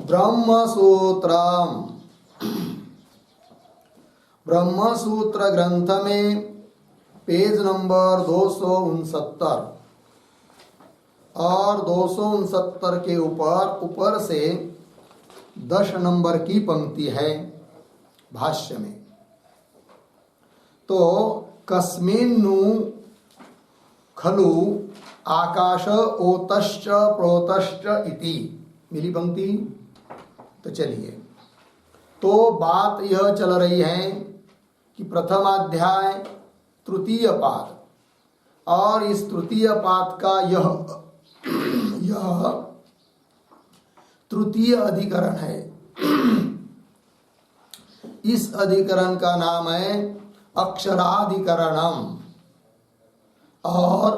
ब्रह्मसूत्रम। ब्रह्मसूत्र ग्रंथ में page number 269 और 269 के ऊपर से 10 नंबर की पंक्ति है भाष्य में। तो कस्मिन्नु खलु आकाश ओतश्च प्रोतश्च इति मिली पंक्ति। तो चलिए, तो बात यह चल रही है कि प्रथम अध्याय तृतीय पाद और इस तृतीय पाद का यह तृतीय अधिकरण है। इस अधिकरण का नाम है अक्षराधिकरणम और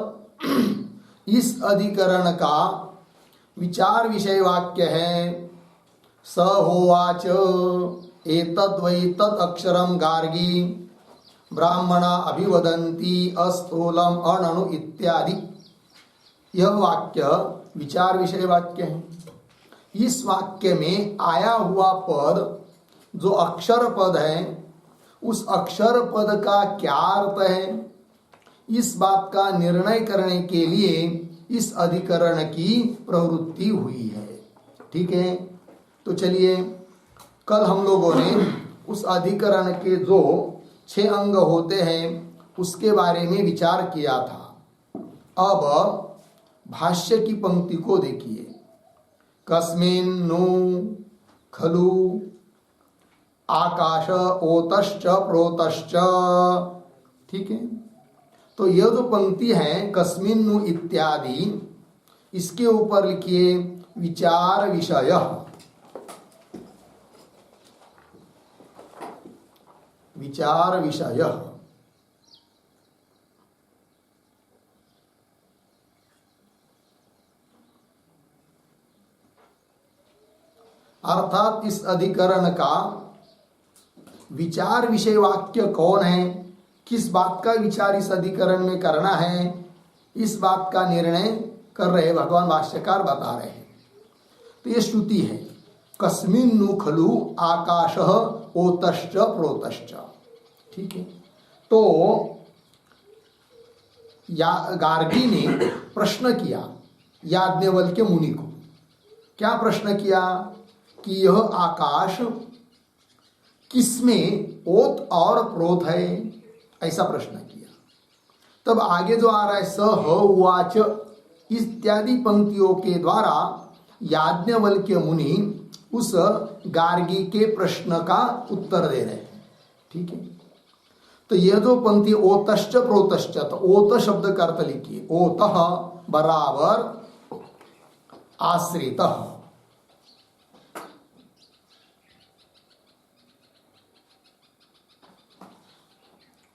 इस अधिकरण का विचार विषय वाक्य है स होवाच एतद् वै तत् अक्षरम गार्गी ब्राह्मणा अभिवदन्ति अस्थूलम अणनु इत्यादि। यह वाक्य विचार विषय वाक्य है। इस वाक्य में आया हुआ पद जो अक्षर पद है, उस अक्षर पद का क्या अर्थ है, इस बात का निर्णय करने के लिए इस अधिकरण की प्रवृत्ति हुई है। ठीक है, तो चलिए, कल हम लोगों ने उस अधिकरण के जो 6 अंग होते हैं उसके बारे में विचार किया था। अब भाष्य की पंक्ति को देखिए, कस्मिन्नु खलु आकाश ओतश्च प्रोतश्च। ठीक है, तो यह जो पंक्ति है कस्मिन्नु इत्यादि, इसके ऊपर लिखिए विचार विषय। विचार विषय अर्थात इस अधिकरण का विचार विषय वाक्य कौन है, किस बात का विचार इस अधिकरण में करना है, इस बात का निर्णय कर रहे भगवान भाष्यकार बता रहे हैं। तो ये श्रुति है कस्मिन्नु खलु आकाशः ओतश्च प्रोतश्च। ठीक है, तो गार्गी ने प्रश्न किया याज्ञवल्क्य मुनि को। क्या प्रश्न किया कि यह आकाश किसमें ओत और प्रोत है, ऐसा प्रश्न किया। तब आगे जो आ रहा है स ह उवाच इत्यादि पंक्तियों के द्वारा याज्ञवल्क्य मुनि उस गार्गी के प्रश्न का उत्तर दे रहे हैं। ठीक है, तो यह जो पंक्ति ओतश्च प्रोतश्च, तो ओत शब्द का अर्थ लिखिए ओतः बराबर आश्रितः।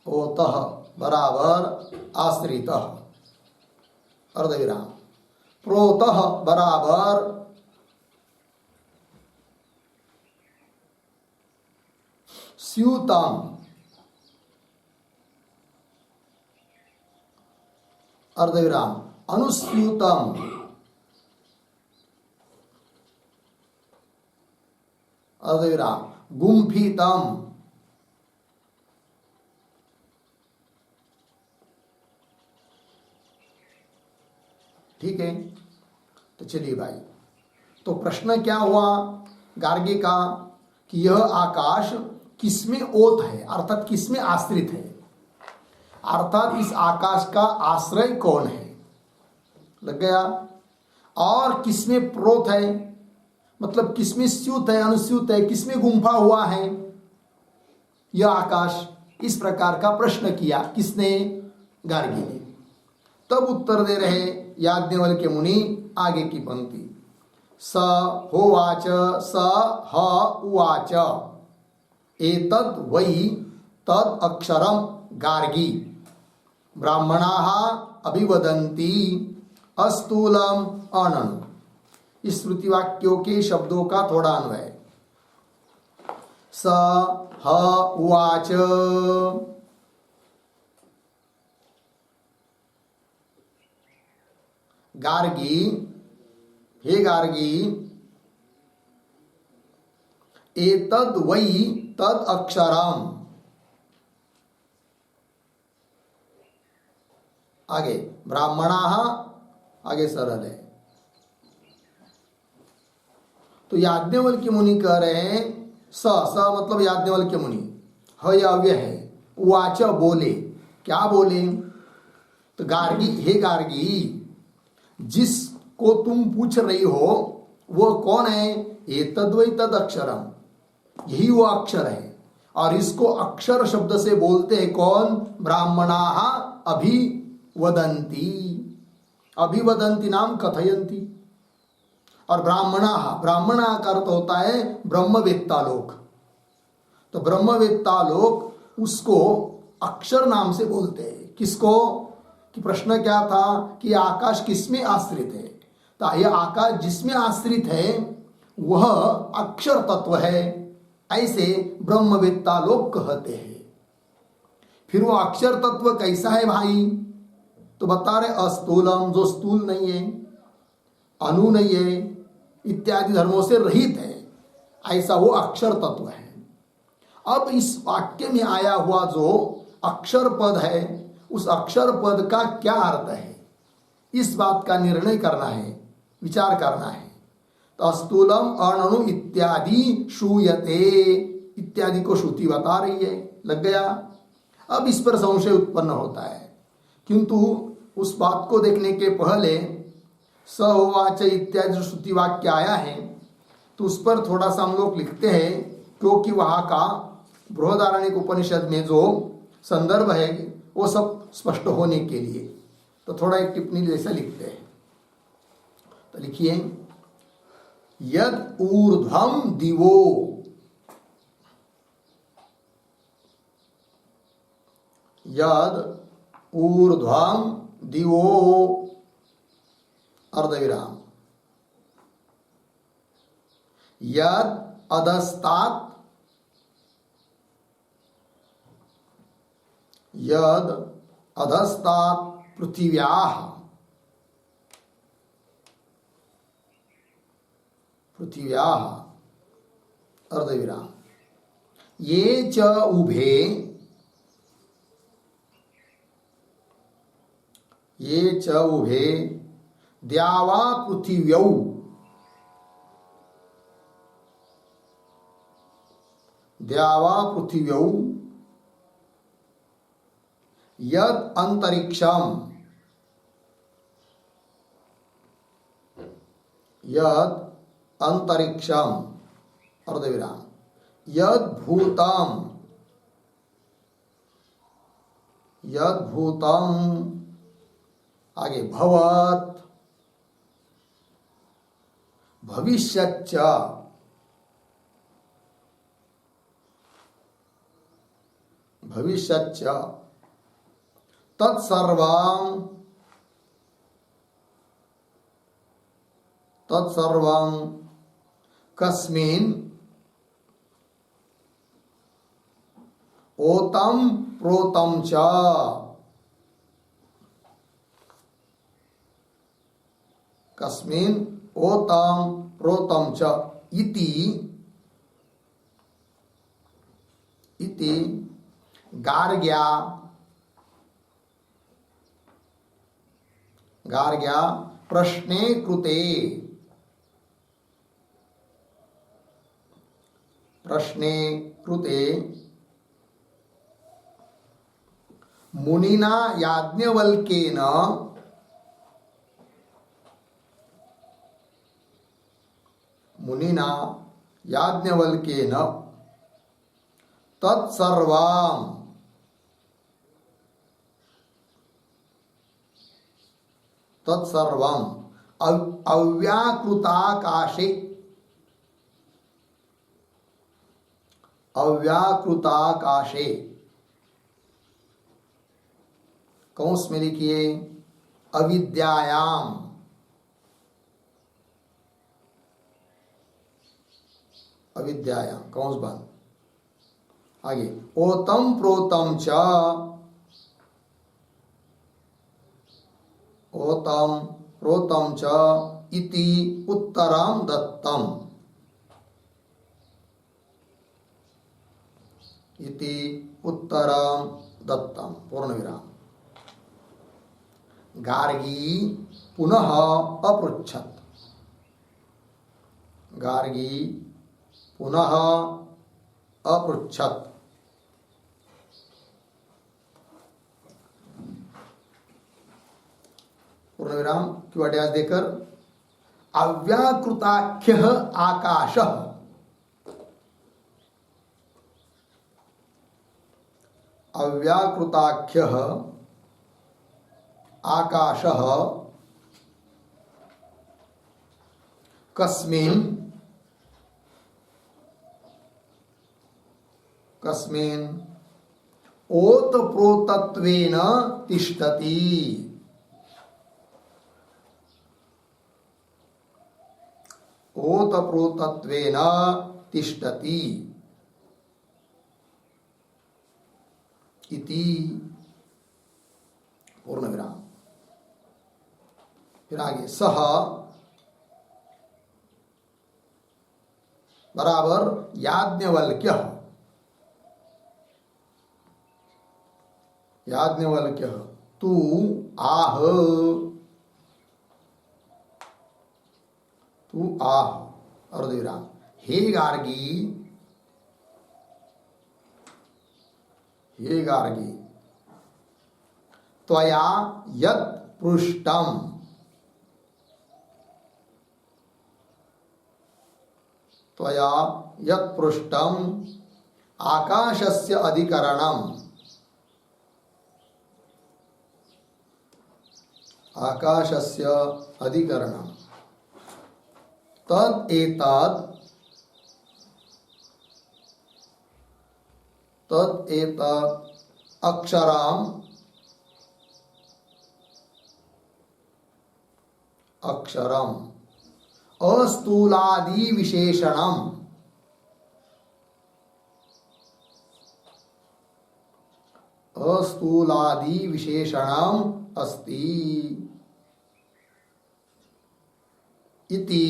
ओतः बराबर आश्रितः अर्धविराम, प्रोतः बराबर स्यूतम अर्धविराम अनुस्यूतम अर्धविराम गुम्फितम। ठीक है, तो चलिए भाई, तो प्रश्न क्या हुआ गार्गी का कि यह आकाश किसमें ओत है, अर्थात किसमें आश्रित है, अर्थात इस आकाश का आश्रय कौन है, लग गया। और किसमें प्रोत है, मतलब किसमें स्यूत है, अनुस्यूत है, किसमें गुंफा हुआ है यह आकाश। इस प्रकार का प्रश्न किया किसने, गार्गी ने। तब उत्तर दे रहे याज्ञवल्क्य मुनि। आगे की पंक्ति स होवाच स ह उवाच एतद् वै तद् अक्षरम गार्गी ब्राह्मणाः अभिवदन्ति अस्थूलम अननु। इस श्रुति वाक्यों के शब्दों का थोड़ा अन्वय। स ह उवाच, गार्गी, हे गार्गी, एतद वै तद अक्षरम। आगे ब्राह्मणाः, आगे सरल है। तो याज्ञवल्क्य मुनि कह रहे हैं स मतलब याज्ञवल्क्य मुनि, ह यह अव्यय है। उवाच बोले, क्या बोले? तो गार्गी, हे गार्गी, जिसको तुम पूछ रही हो वह कौन है? एतद वै तद अक्षरम, यही वो अक्षर है। और इसको अक्षर शब्द से बोलते हैं कौन? ब्राह्मणाः अभिवदन्ति, अभिवदन्ति नाम कथयन्ति। और ब्राह्मणा का अर्थ होता है ब्रह्मवेत्ता लोक। तो ब्रह्मवेत्ता लोक उसको अक्षर नाम से बोलते हैं। किसको? कि प्रश्न क्या था कि आकाश किसमें आश्रित है? तो यह आकाश जिसमें आश्रित है वह अक्षर तत्व है, ऐसे ब्रह्मवेत्ता लोग कहते हैं। फिर वो अक्षर तत्व कैसा है भाई? तो बता रहे अस्थूलम, जो स्थूल नहीं है, अनु नहीं है, इत्यादि धर्मों से रहित है, ऐसा वो अक्षर तत्व है। अब इस वाक्य में आया हुआ जो अक्षर पद है, उस अक्षर पद का क्या अर्थ है, इस बात का निर्णय करना है, विचार करना है। तो अस्थूलम अणु इत्यादि श्रूयते, इत्यादि को श्रुति बता रही है, लग गया। अब इस पर संशय उत्पन्न होता है, किंतु उस बात को देखने के पहले स उवाच इत्यादि जो श्रुति वाक्य आया है तो उस पर थोड़ा सा हम लोग लिखते हैं, क्योंकि वहाँ का बृहदारण्यक उपनिषद में जो संदर्भ है वो सब स्पष्ट होने के लिए। तो थोड़ा एक टिप्पणी जैसा लिखते हैं। तो लिखिए, यद ऊर्ध्वम दिवो, यद ऊर्ध्वम दिवो अर्धविराम, यद अधस्तात्, यद अधस्तात् पृथिव्याः, पृथिव्याः अर्धविराम, ये च उभे, ये च उभे द्यावा पृथिव्यौ, द्यावा पृथिव्यौ यद अंतरिक्षम, यद अंतरिक्षम अर्धविराम, यद भूतम, यद भूतम, आगे भवत्, भविष्यच्च, भविष्यच्च तत्सर्वं, तत्सर्वं कस्मिन् ओतम प्रोतम च, कस्मिन् ओतम प्रोतम च इति, इति गार्ग्या, गार्ग्या प्रश्ने कृते, प्रश्ने कृते मुनिना याज्ञवल्क्येन, मुनिना याज्ञवल्क्येन तत्सर्वं, तत्सर्वं अव्याकृताकाशे, अव्याकृताकाशे, कौंस में लिखिए अविद्यायाम, अविद्यायाम कौंस बंद, आगे ओतम प्रोतम च, ओतम प्रोतम च इति उत्तरम दत्तम, इति उत्तरम दत्तम पूर्ण विराम। गार्गी पुनः अपृच्छत। गार्गी पुनः अपृच्छत। पूर्ण विराम किंवा डैश देकर अव्याकृताख्य आकाश, अव्याकृताख्य आकाश कस्मिन् कस्मिन् ओतप्रोतत्वेन तिष्ठति। ओतप्रोतत्वेन तिष्ठति इति पूर्ण विराम। फिर आगे सह बराबर याज्ञवल्क्य, याज्ञवल्क्य तू आह, तू आह अर्धविराम हे गार्गी, हे गार्गी त्वया यत् पृष्टम, त्वया यत् पृष्टम आकाशस्य अधिकरणम, आकाशस्य अधिकरणम तद एतद, तद एतद अक्षरम, अक्षरम अस्थूलादि विशेषणम, अस्थूलादि विशेषणम अस्ति इति,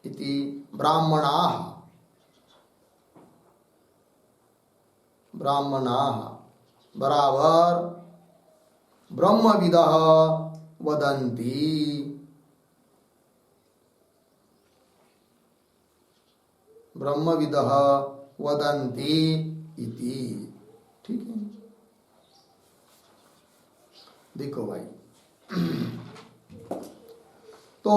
इति ब्राह्मणाः, ब्राह्मणाः बराबर ब्रह्मविदः वदन्ति, ब्रह्मविदः वदन्ति इति। ठीक है, देखो भाई तो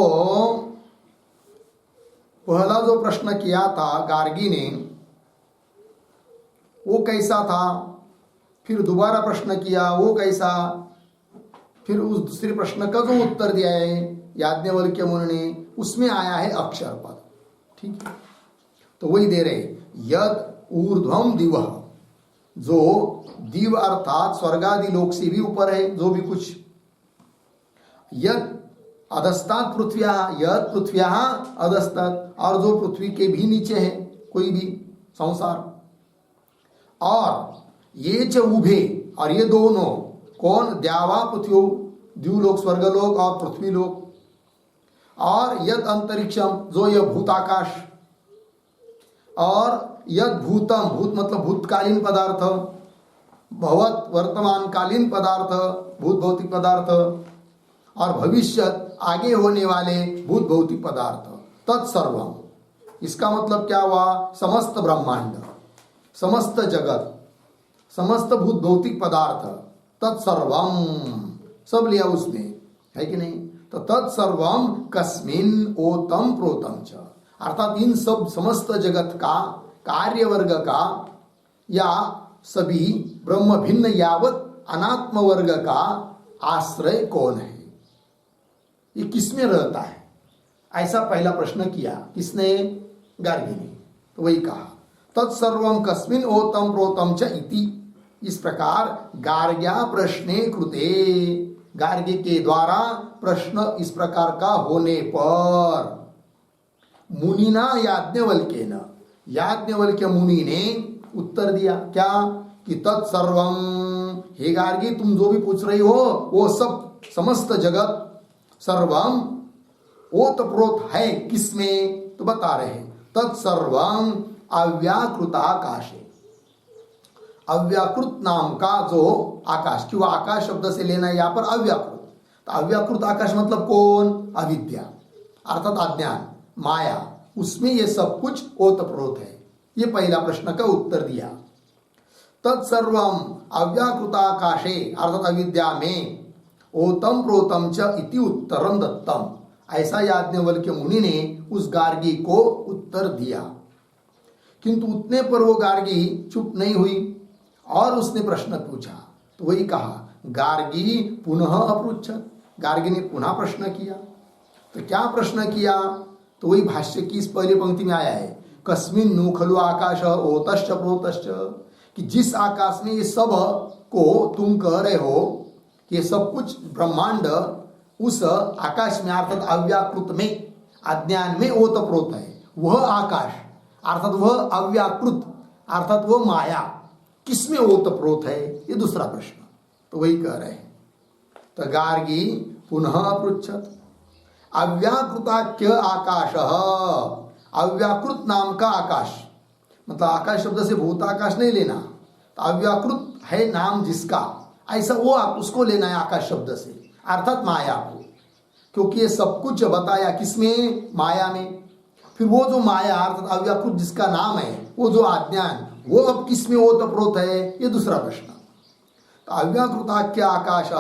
पहला जो प्रश्न किया था गार्गी ने वो कैसा था, फिर दोबारा प्रश्न किया वो कैसा, फिर उस दूसरे प्रश्न का जो उत्तर दिया है याज्ञवल्क्य मुनि ने उसमें आया है अक्षर पद। ठीक है, तो वही दे रहे यद ऊर्ध्वम दिवः, जो दिव अर्थात स्वर्गादि लोक से भी ऊपर है जो भी कुछ, यद अधस्तात् पृथ्व्या, यद पृथ्व्या अधस्तात्, और जो पृथ्वी के भी नीचे है कोई भी संसार, और ये च उभे, और ये दोनों कौन, द्यावा पृथ्वी, द्यूलोक स्वर्गलोक और पृथ्वी लोक, और यद अंतरिक्षम जो यह भूताकाश, और यद भूतम, भूत मतलब भूतकालीन पदार्थ, भवत वर्तमान कालीन पदार्थ भूत भौतिक पदार्थ, और भविष्यत आगे होने वाले भूत भौतिक पदार्थ, तत्सर्वम, इसका मतलब क्या हुआ, समस्त ब्रह्मांड, समस्त जगत, समस्त भूत भौतिक पदार्थ, तत्सर्वम सब लिया उसमें, है कि नहीं। तो तत्सर्वम कस्मिन ओतम प्रोतम च, अर्थात इन सब समस्त जगत का कार्य वर्ग का या सभी ब्रह्म भिन्न यावत अनात्म वर्ग का आश्रय कौन है, ये किसमें रहता है, ऐसा पहला प्रश्न किया किसने, गार्गी ने। तो वही कहा तत्सर्वम कस्मिन ओतम प्रोतम च इति, इस प्रकार गार्ग्या प्रश्ने कृते, गार्गी के द्वारा प्रश्न इस प्रकार का होने पर, मुनिना याज्ञवल्क्येन, याज्ञवल्क्य मुनि ने उत्तर दिया क्या, कि तत्सर्वम, हे गार्गी तुम जो भी पूछ रही हो वो सब समस्त जगत सर्वम ओतप्रोत है किसमें, तो बता रहे तत्सर्वम अव्याकृताकाशे, अव्याकृत नाम का जो आकाश, किंवा आकाश शब्द से लेना है यहाँ पर अव्याकृत। तो अव्याकृत आकाश मतलब कौन? अविद्या अर्थात अज्ञान, माया, उसमें ये सब कुछ ओतप्रोत है। ये पहला प्रश्न का उत्तर दिया। तत्सर्वम अव्याकृताकाशे अर्थात अविद्या में ओतम प्रोतम च इति उत्तरम दत्तम, ऐसा याज्ञवल्क्य मुनि ने उस गार्गी को उत्तर दिया। किंतु उतने पर वो गार्गी चुप नहीं हुई और उसने प्रश्न पूछा। तो वही कहा, गार्गी पुनः अपृच्छत, गार्गी ने पुनः प्रश्न किया। तो क्या प्रश्न किया? तो वही भाष्य की इस पहली पंक्ति में आया है, कस्मिन् नु खलु आकाश ओतश्च प्रोतश्च, कि जिस आकाश में ये सब को तुम कह रहे हो कि ये सब कुछ ब्रह्मांड उस आकाश में अर्थात अव्याकृत में, अज्ञान में ओतप्रोत है, वह आकाश अर्थात वह अव्याकृत अर्थात वह माया किसमें ओतप्रोत है? ये दूसरा प्रश्न। तो वही कह रहे हैं। तो गार्गी पुनः पृच्छत अव्याकृताख्य आकाश, अव्याकृत नाम का आकाश, मतलब आकाश शब्द से भूताकाश नहीं लेना, तो अव्याकृत है नाम जिसका, ऐसा वो उसको लेना है आकाश शब्द से अर्थात माया को, क्योंकि ये सब कुछ बताया किसमें? माया में। फिर वो जो माया अर्थात अव्याकृत जिसका नाम है, वो जो अज्ञान, वो अब किसमें ओतप्रोत है? ये दूसरा प्रश्न। तो अव्याकृताख्य आकाश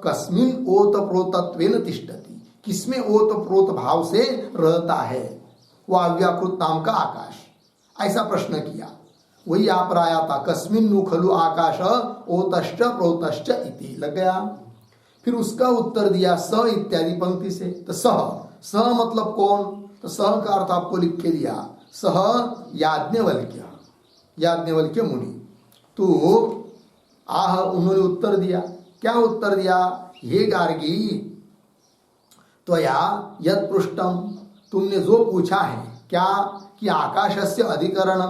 कस्मिन् ओतप्रोतत्वेन तिष्ठति, किसमें ओतप्रोत भाव से रहता है वो अव्याकृत नाम का आकाश, ऐसा प्रश्न किया। वही यहाँ पर आया था, कस्मिन् नु खलु आकाश ओतश्च प्रोतश्च इति, लग गया। फिर उसका उत्तर दिया स इत्यादि पंक्ति से। तो सह मतलब कौन? तो सह का अर्थ आपको लिख के दिया, सह याज्ञवल्क्य, याज्ञवल्क्य मुनि। तो आह उन्होंने उत्तर दिया। क्या उत्तर दिया? हे गार्गी, त्वया यत् पृष्टम, तुमने जो पूछा है, क्या कि आकाशस्य अधिकरण,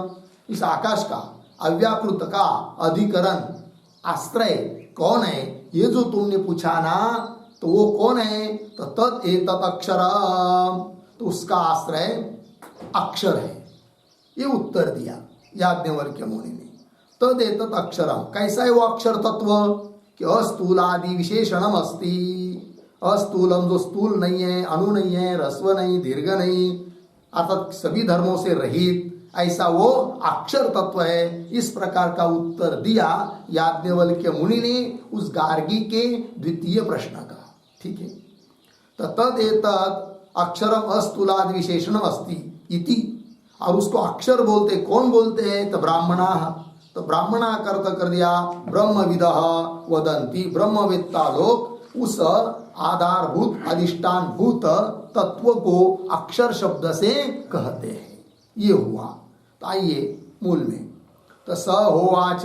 इस आकाश का अव्याकृत का अधिकरण आश्रय कौन है, ये जो तुमने पूछा ना, तो वो कौन है? तो तत् एतत् अक्षरम, तो उसका आश्रय अक्षर है। ये उत्तर दिया याज्ञवल्क्य मुनि ने। तद एतत् अक्षरम, कैसा है वो अक्षर तत्व? कि अस्थूलादि विशेषणम अस्ति, अस्थूलम जो स्थूल नहीं है, अणु नहीं है, ह्रस्व नहीं, दीर्घ नहीं, अर्थात सभी धर्मों से रहित, ऐसा वो अक्षर तत्व है। इस प्रकार का उत्तर दिया याज्ञवल्क्य मुनि ने उस गार्गी के द्वितीय प्रश्न का। ठीक है। तो तद एतत् अक्षरम अस्थूलादि विशेषणम अस्ति इति, और उसको अक्षर बोलते कौन बोलते हैं? तो ब्राह्मणा। तो ब्राह्मणा कर्त कर दिया ब्रह्मविदः वदन्ति, ब्रह्मवेत्ता लोग उस आधारभूत अधिष्ठान भूत तत्व को अक्षर शब्द से कहते हैं। ये हुआ। तो आइए मूल में। तो स होवाच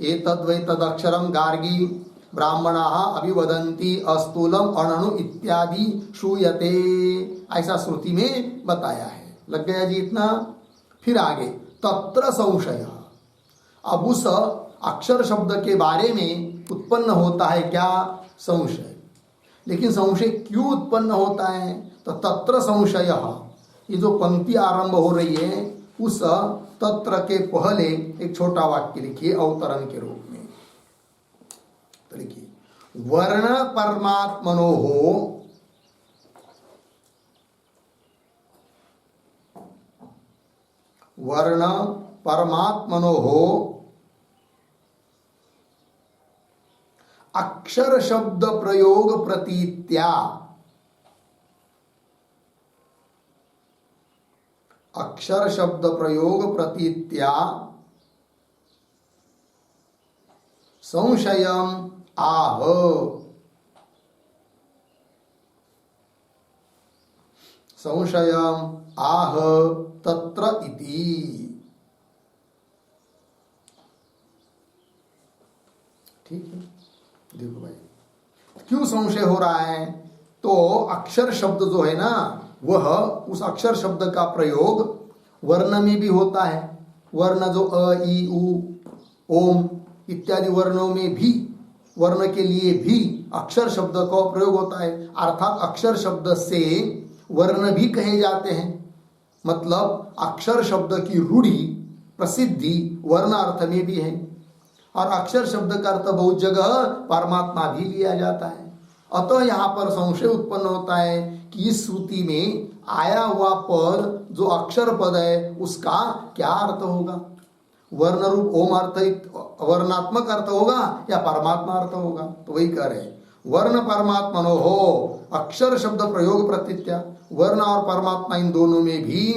एतद्वै तदक्षरम गार्गी ब्राह्मणाः अभिवदन्ति अस्थूलम अणु इत्यादि श्रूयते, ऐसा श्रुति में बताया है। लग गया जी इतना? फिर आगे तत्र संशय, अब उस अक्षर शब्द के बारे में उत्पन्न होता है क्या? संशय। लेकिन संशय क्यों उत्पन्न होता है? तो तत्र संशय, ये जो पंक्ति आरंभ हो रही है उस तत्र के पहले एक छोटा वाक्य लिखिए अवतरण के रूप में। तो लिखिए, वर्ण परमात्मनो हो वर्ण परमात्मनो हो अक्षर शब्द प्रयोग प्रतीत्या, अक्षर शब्द प्रयोग प्रतीत्या संशयम आह, संशयम आह तत्र इति। ठीक है। देखो भाई, क्यों संशय हो रहा है? तो अक्षर शब्द जो है ना, वह उस अक्षर शब्द का प्रयोग वर्ण में भी होता है। वर्ण जो अ ई उ ओम इत्यादि वर्णों में भी, वर्ण के लिए भी अक्षर शब्द का प्रयोग होता है। अर्थात अक्षर शब्द से वर्ण भी कहे जाते हैं। मतलब अक्षर शब्द की रूढ़ी प्रसिद्धि वर्ण अर्थ में भी है, और अक्षर शब्द का अर्थ बहुत जगह परमात्मा भी लिया जाता है। अतः यहाँ पर संशय उत्पन्न होता है कि इस श्रुति में आया हुआ पद जो अक्षर पद है उसका क्या अर्थ होगा, वर्ण रूप ओम अर्थ वर्णात्मक अर्थ होगा या परमात्मा अर्थ होगा। तो वही कह रहे वर्ण परमात्मनो हो अक्षर शब्द प्रयोग प्रतीत्या, वर्ण और परमात्मा इन दोनों में भी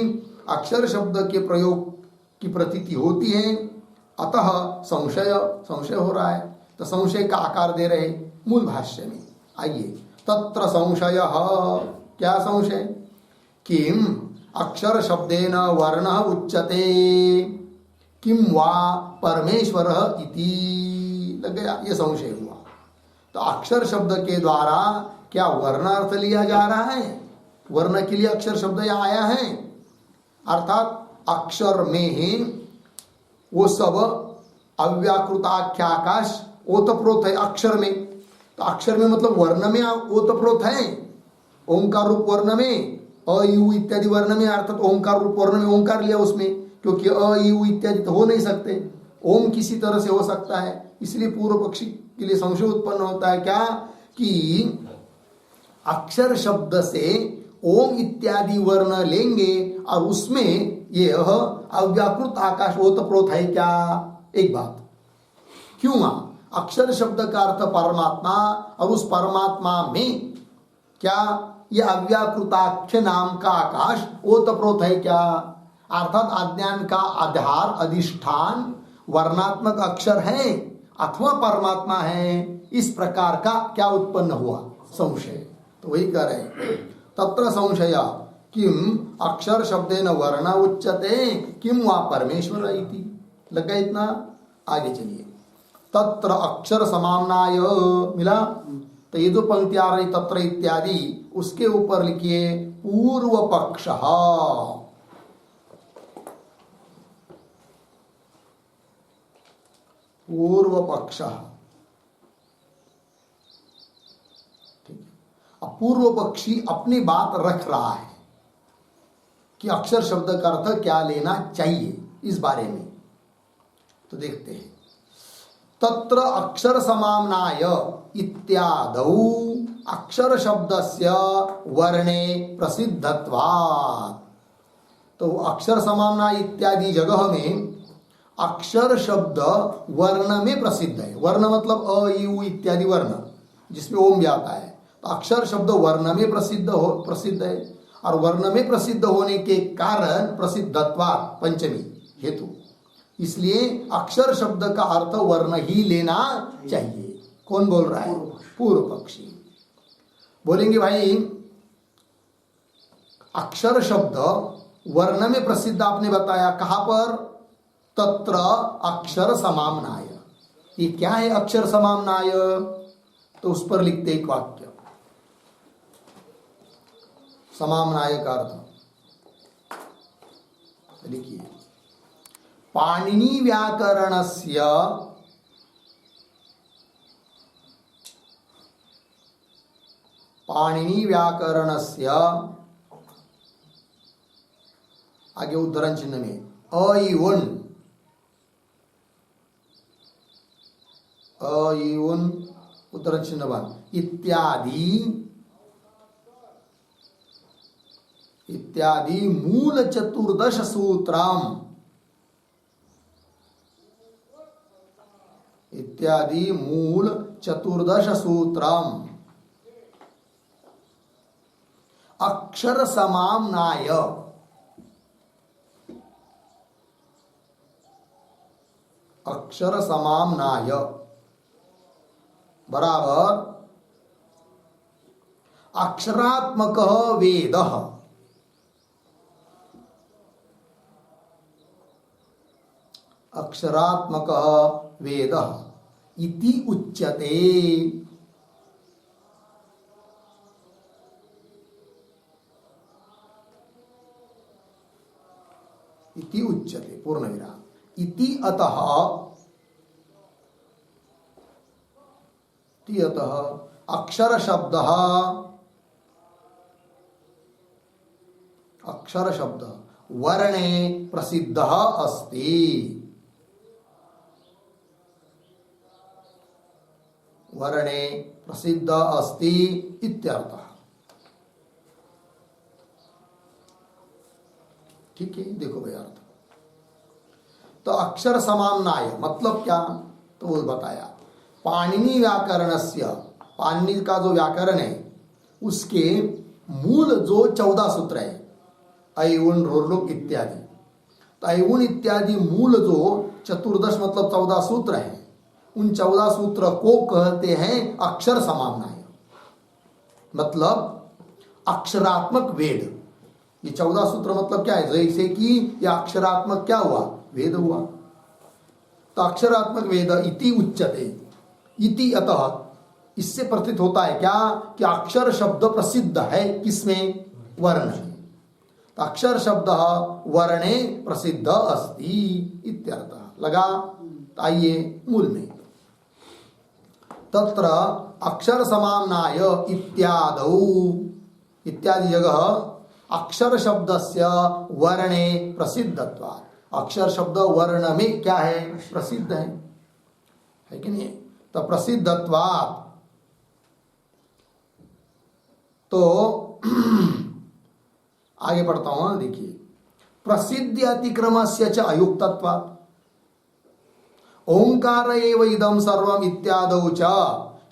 अक्षर शब्द के प्रयोग की प्रतीति होती है। अतः संशय हो रहा है, तो संशय का आकार दे रहे मूल भाष्य में। आइए, तत्र संशय, क्या संशय, किम अक्षर शब्देन वर्ण उच्यते किम वा परमेश्वर इति, लग गया, ये संशय हुआ। तो अक्षर शब्द के द्वारा क्या वर्ण अर्थ लिया जा रहा है, वर्ण के लिए अक्षर शब्द यहाँ आया है, अर्थात अक्षर में ही वो सब अव्याकृताख्याकाश ओतप्रोत है अक्षर में। तो अक्षर में मतलब वर्ण में ओतप्रोत है, ओंकार रूप वर्ण में अ यू इत्यादि वर्ण में, अर्थात ओंकार रूप वर्ण में ओंकार लिया उसमें, क्योंकि अ यू इत्यादि तो हो नहीं सकते, ओम किसी तरह से हो सकता है। इसलिए पूर्व पक्षी के लिए संशय उत्पन्न होता है क्या, कि अक्षर शब्द से ओम इत्यादि वर्ण लेंगे और उसमें ये अव्याकृत आकाश ओतप्रोत है क्या, एक बात। क्यों, अक्षर शब्द का अर्थ परमात्मा, और उस परमात्मा में क्या ये अव्याकृताख्य नाम का आकाश ओतप्रोत है क्या, अर्थात अज्ञान का आधार अधिष्ठान वर्णात्मक अक्षर है अथवा परमात्मा है, इस प्रकार का क्या उत्पन्न हुआ, संशय। तो वही कह रहे तत्र संशय किम अक्षर शब्देन वर्ण उच्यते किम वा परमेश्वर इति, लगा इतना। आगे चलिए, तत्र अक्षर समाम्नाय, मिला। तो ये जो पंक्ति आ रही तत्र इत्यादि, उसके ऊपर लिखिए पूर्व पक्ष, पूर्व पक्ष। अब पूर्व पक्षी अपनी बात रख रहा है कि अक्षर शब्द का अर्थ क्या लेना चाहिए इस बारे में। तो देखते हैं, तत्र अक्षर समाम्नाय इत्यादौ अक्षर शब्दस्य वर्णे प्रसिद्धत्वात्। तो अक्षर समाम्नाय इत्यादि जगह में अक्षर शब्द वर्ण में प्रसिद्ध है। वर्ण मतलब अ यू इत्यादि वर्ण जिसमें ओम भी आता है। तो अक्षर शब्द वर्ण में प्रसिद्ध है, और वर्ण में प्रसिद्ध होने के कारण प्रसिद्धत्वात् पंचमी हेतु, इसलिए अक्षर शब्द का अर्थ वर्ण ही लेना चाहिए। कौन बोल रहा है, पूर्व पक्षी। बोलेंगे भाई अक्षर शब्द वर्ण में प्रसिद्ध आपने बताया, कहां पर, तत्र अक्षर समाम्नाय। ये क्या है अक्षर समाम्नाय, तो उस पर लिखते एक वाक्य, समाम्नाय का अर्थ लिखिए, पाणिनि व्याकरणस्य आगे उद्धरण चिन्ह में अयुन उद्धरण चिन्ह बाद इत्यादि मूल चतुर्दश सूत्रम, इत्यादि मूल चतुर्दश सूत्रम अक्षर समाम्नाय, अक्षर समाम्नाय बराबर अक्षरात्मक वेद, अक्षरात्मक वेद इति उच्यते। इति उच्यते पूर्ण विराम। इति अतः अक्षर शब्द वर्णे प्रसिद्धः अस्ति। वर्णे प्रसिद्ध अस्ति इत्यर्थः। ठीक है, देखो भाई अर्थ। तो अक्षर समाम्नाय मतलब क्या, तो वो बताया पाणिनि व्याकरणस्य, पाणिनि का जो व्याकरण है उसके मूल जो 14 सूत्र है, ऐउन रोर्लुक इत्यादि, तो ऐउन इत्यादि मूल जो 14 मतलब 14 सूत्र है, उन 14 सूत्र को कहते हैं अक्षर समाम्नाय। मतलब अक्षरात्मक वेद। ये 14 सूत्र मतलब क्या है, जैसे कि यह अक्षरात्मक क्या हुआ, वेद हुआ। तो अक्षरात्मक वेद इति उच्यते। इति अतः इससे प्रतीत होता है क्या कि अक्षर शब्द प्रसिद्ध है किसमें, वर्ण में। तो अक्षर शब्द वर्णे प्रसिद्ध अस्ति इत्यर्थः। लगा। आइए मूल में, तत्र अक्षर समाम्नाय इत्यादौ, इत्यादि जगह अक्षर शब्दस्य वर्णे प्रसिद्धत्वात्, अक्षर शब्द वर्ण में क्या है, प्रसिद्ध है कि नहीं। तो प्रसिद्धत्वात्, तो आगे पढ़ता हूं, देखिए प्रसिद्धि अतिक्रमस्य च अयुक्तत्वात्, ओंकार एव इदं सर्वम् इत्यादौ च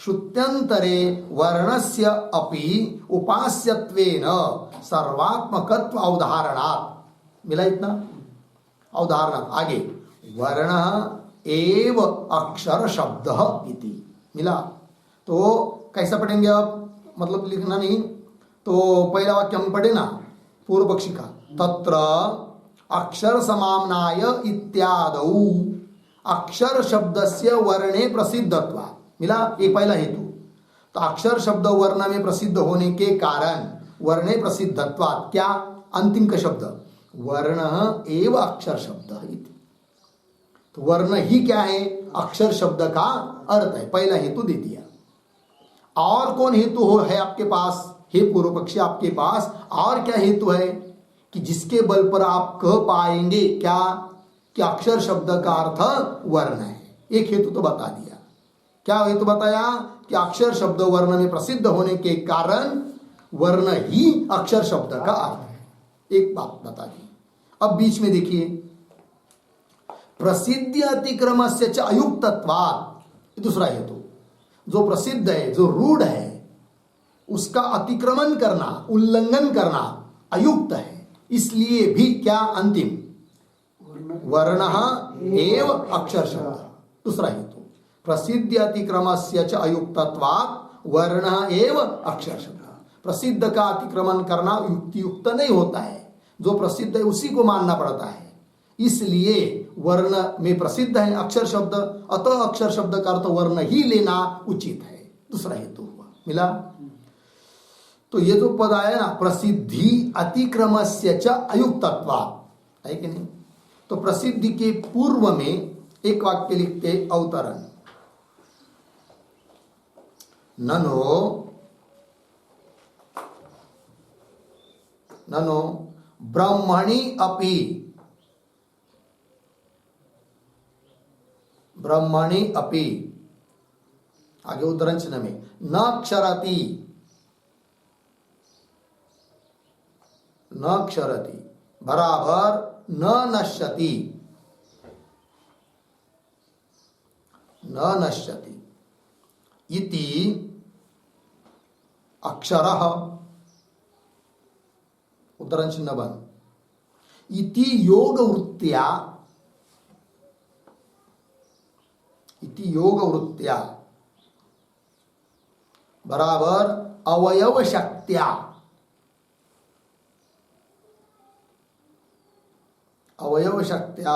श्रुत्यंतरे वर्णस्य अपि उपास्यत्वेन सर्वात्मकत्व अवधारणात्। मिला इतना, अवधारणात् आगे वर्ण एव अक्षर शब्द इति मिला। तो कैसा पढ़ेंगे अब, मतलब लिखना नहीं, तो पहला वाक्य हम पढ़े ना पूर्व पक्षी का, तत्र अक्षर समाम्नाय इत्यादौ अक्षर शब्दस्य वर्णे प्रसिद्धत्वात्। मिला, एक पहला हेतु। तो अक्षर शब्द वर्ण में प्रसिद्ध होने के कारण वर्णे प्रसिद्धत्वात्, क्या अंतिम का शब्द वर्ण एव अक्षर शब्द इति। तो वर्ण ही क्या है, अक्षर शब्द का अर्थ है, पहला हेतु दे दिया। और कौन हेतु हो है आपके पास, हे पूर्व पक्षी, आपके पास और क्या हेतु है कि जिसके बल पर आप कह पाएंगे क्या कि अक्षर शब्द का अर्थ वर्ण है। एक हेतु तो बता दिया, क्या हेतु बताया कि अक्षर शब्द वर्ण में प्रसिद्ध होने के कारण वर्ण ही अक्षर शब्द का अर्थ है, एक बात बता दी। अब बीच में देखिए प्रसिद्धि अतिक्रमस्य च अयुक्तत्वात्, दूसरा हेतु, जो प्रसिद्ध है, जो रूढ़ है, उसका अतिक्रमण करना, उल्लंघन करना अयुक्त है, इसलिए भी क्या अंतिम वर्ण एव अक्षर शब्द। दूसरा हेतु प्रसिद्धि अतिक्रमस्य च अयुक्तत्वात् वर्ण एव अक्षर शब्द। प्रसिद्ध का अतिक्रमण करना युक्त नहीं होता है, जो प्रसिद्ध है उसी को मानना पड़ता है, इसलिए वर्ण में प्रसिद्ध है अक्षर शब्द, अतः अक्षर शब्द का अर्थ वर्ण ही लेना उचित है। दूसरा हेतु हुआ, मिला। तो ये जो पद आया ना प्रसिद्धि अतिक्रमस्य च अयुक्तत्वात्, है कि नहीं। तो प्रसिद्धि के पूर्व में एक वाक्य लिखते अवतरण, ननो ब्रह्मणि अपि, ब्रह्मणि अपि, आगे उदाहरण चिन्ह में न क्षरति, न क्षरति बराबर न नश्यति, न नश्यति इति अक्षरः, उदाहरण चिन्ह बंद, इति योग वृत्त्या, इति योग वृत्त्या बराबर अवयव शक्त्या, अवयव शक्त्या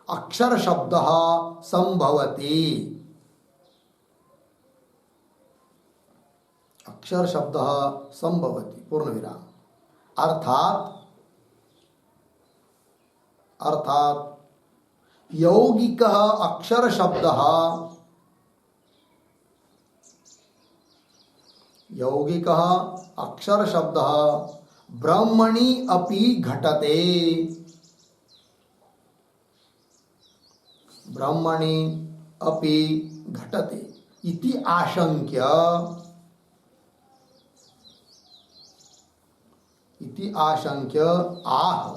अक्षर शब्द संभवति, अक्षर शब्द संभवति पूर्ण विराम। अर्थात, अर्थात यौगिक अक्षर शब्द, यौगिक अक्षर शब्द ब्रह्मणि अपि घटते, ब्रह्मणि अपि घटते इति आशंक्य, इति आशंक्य आह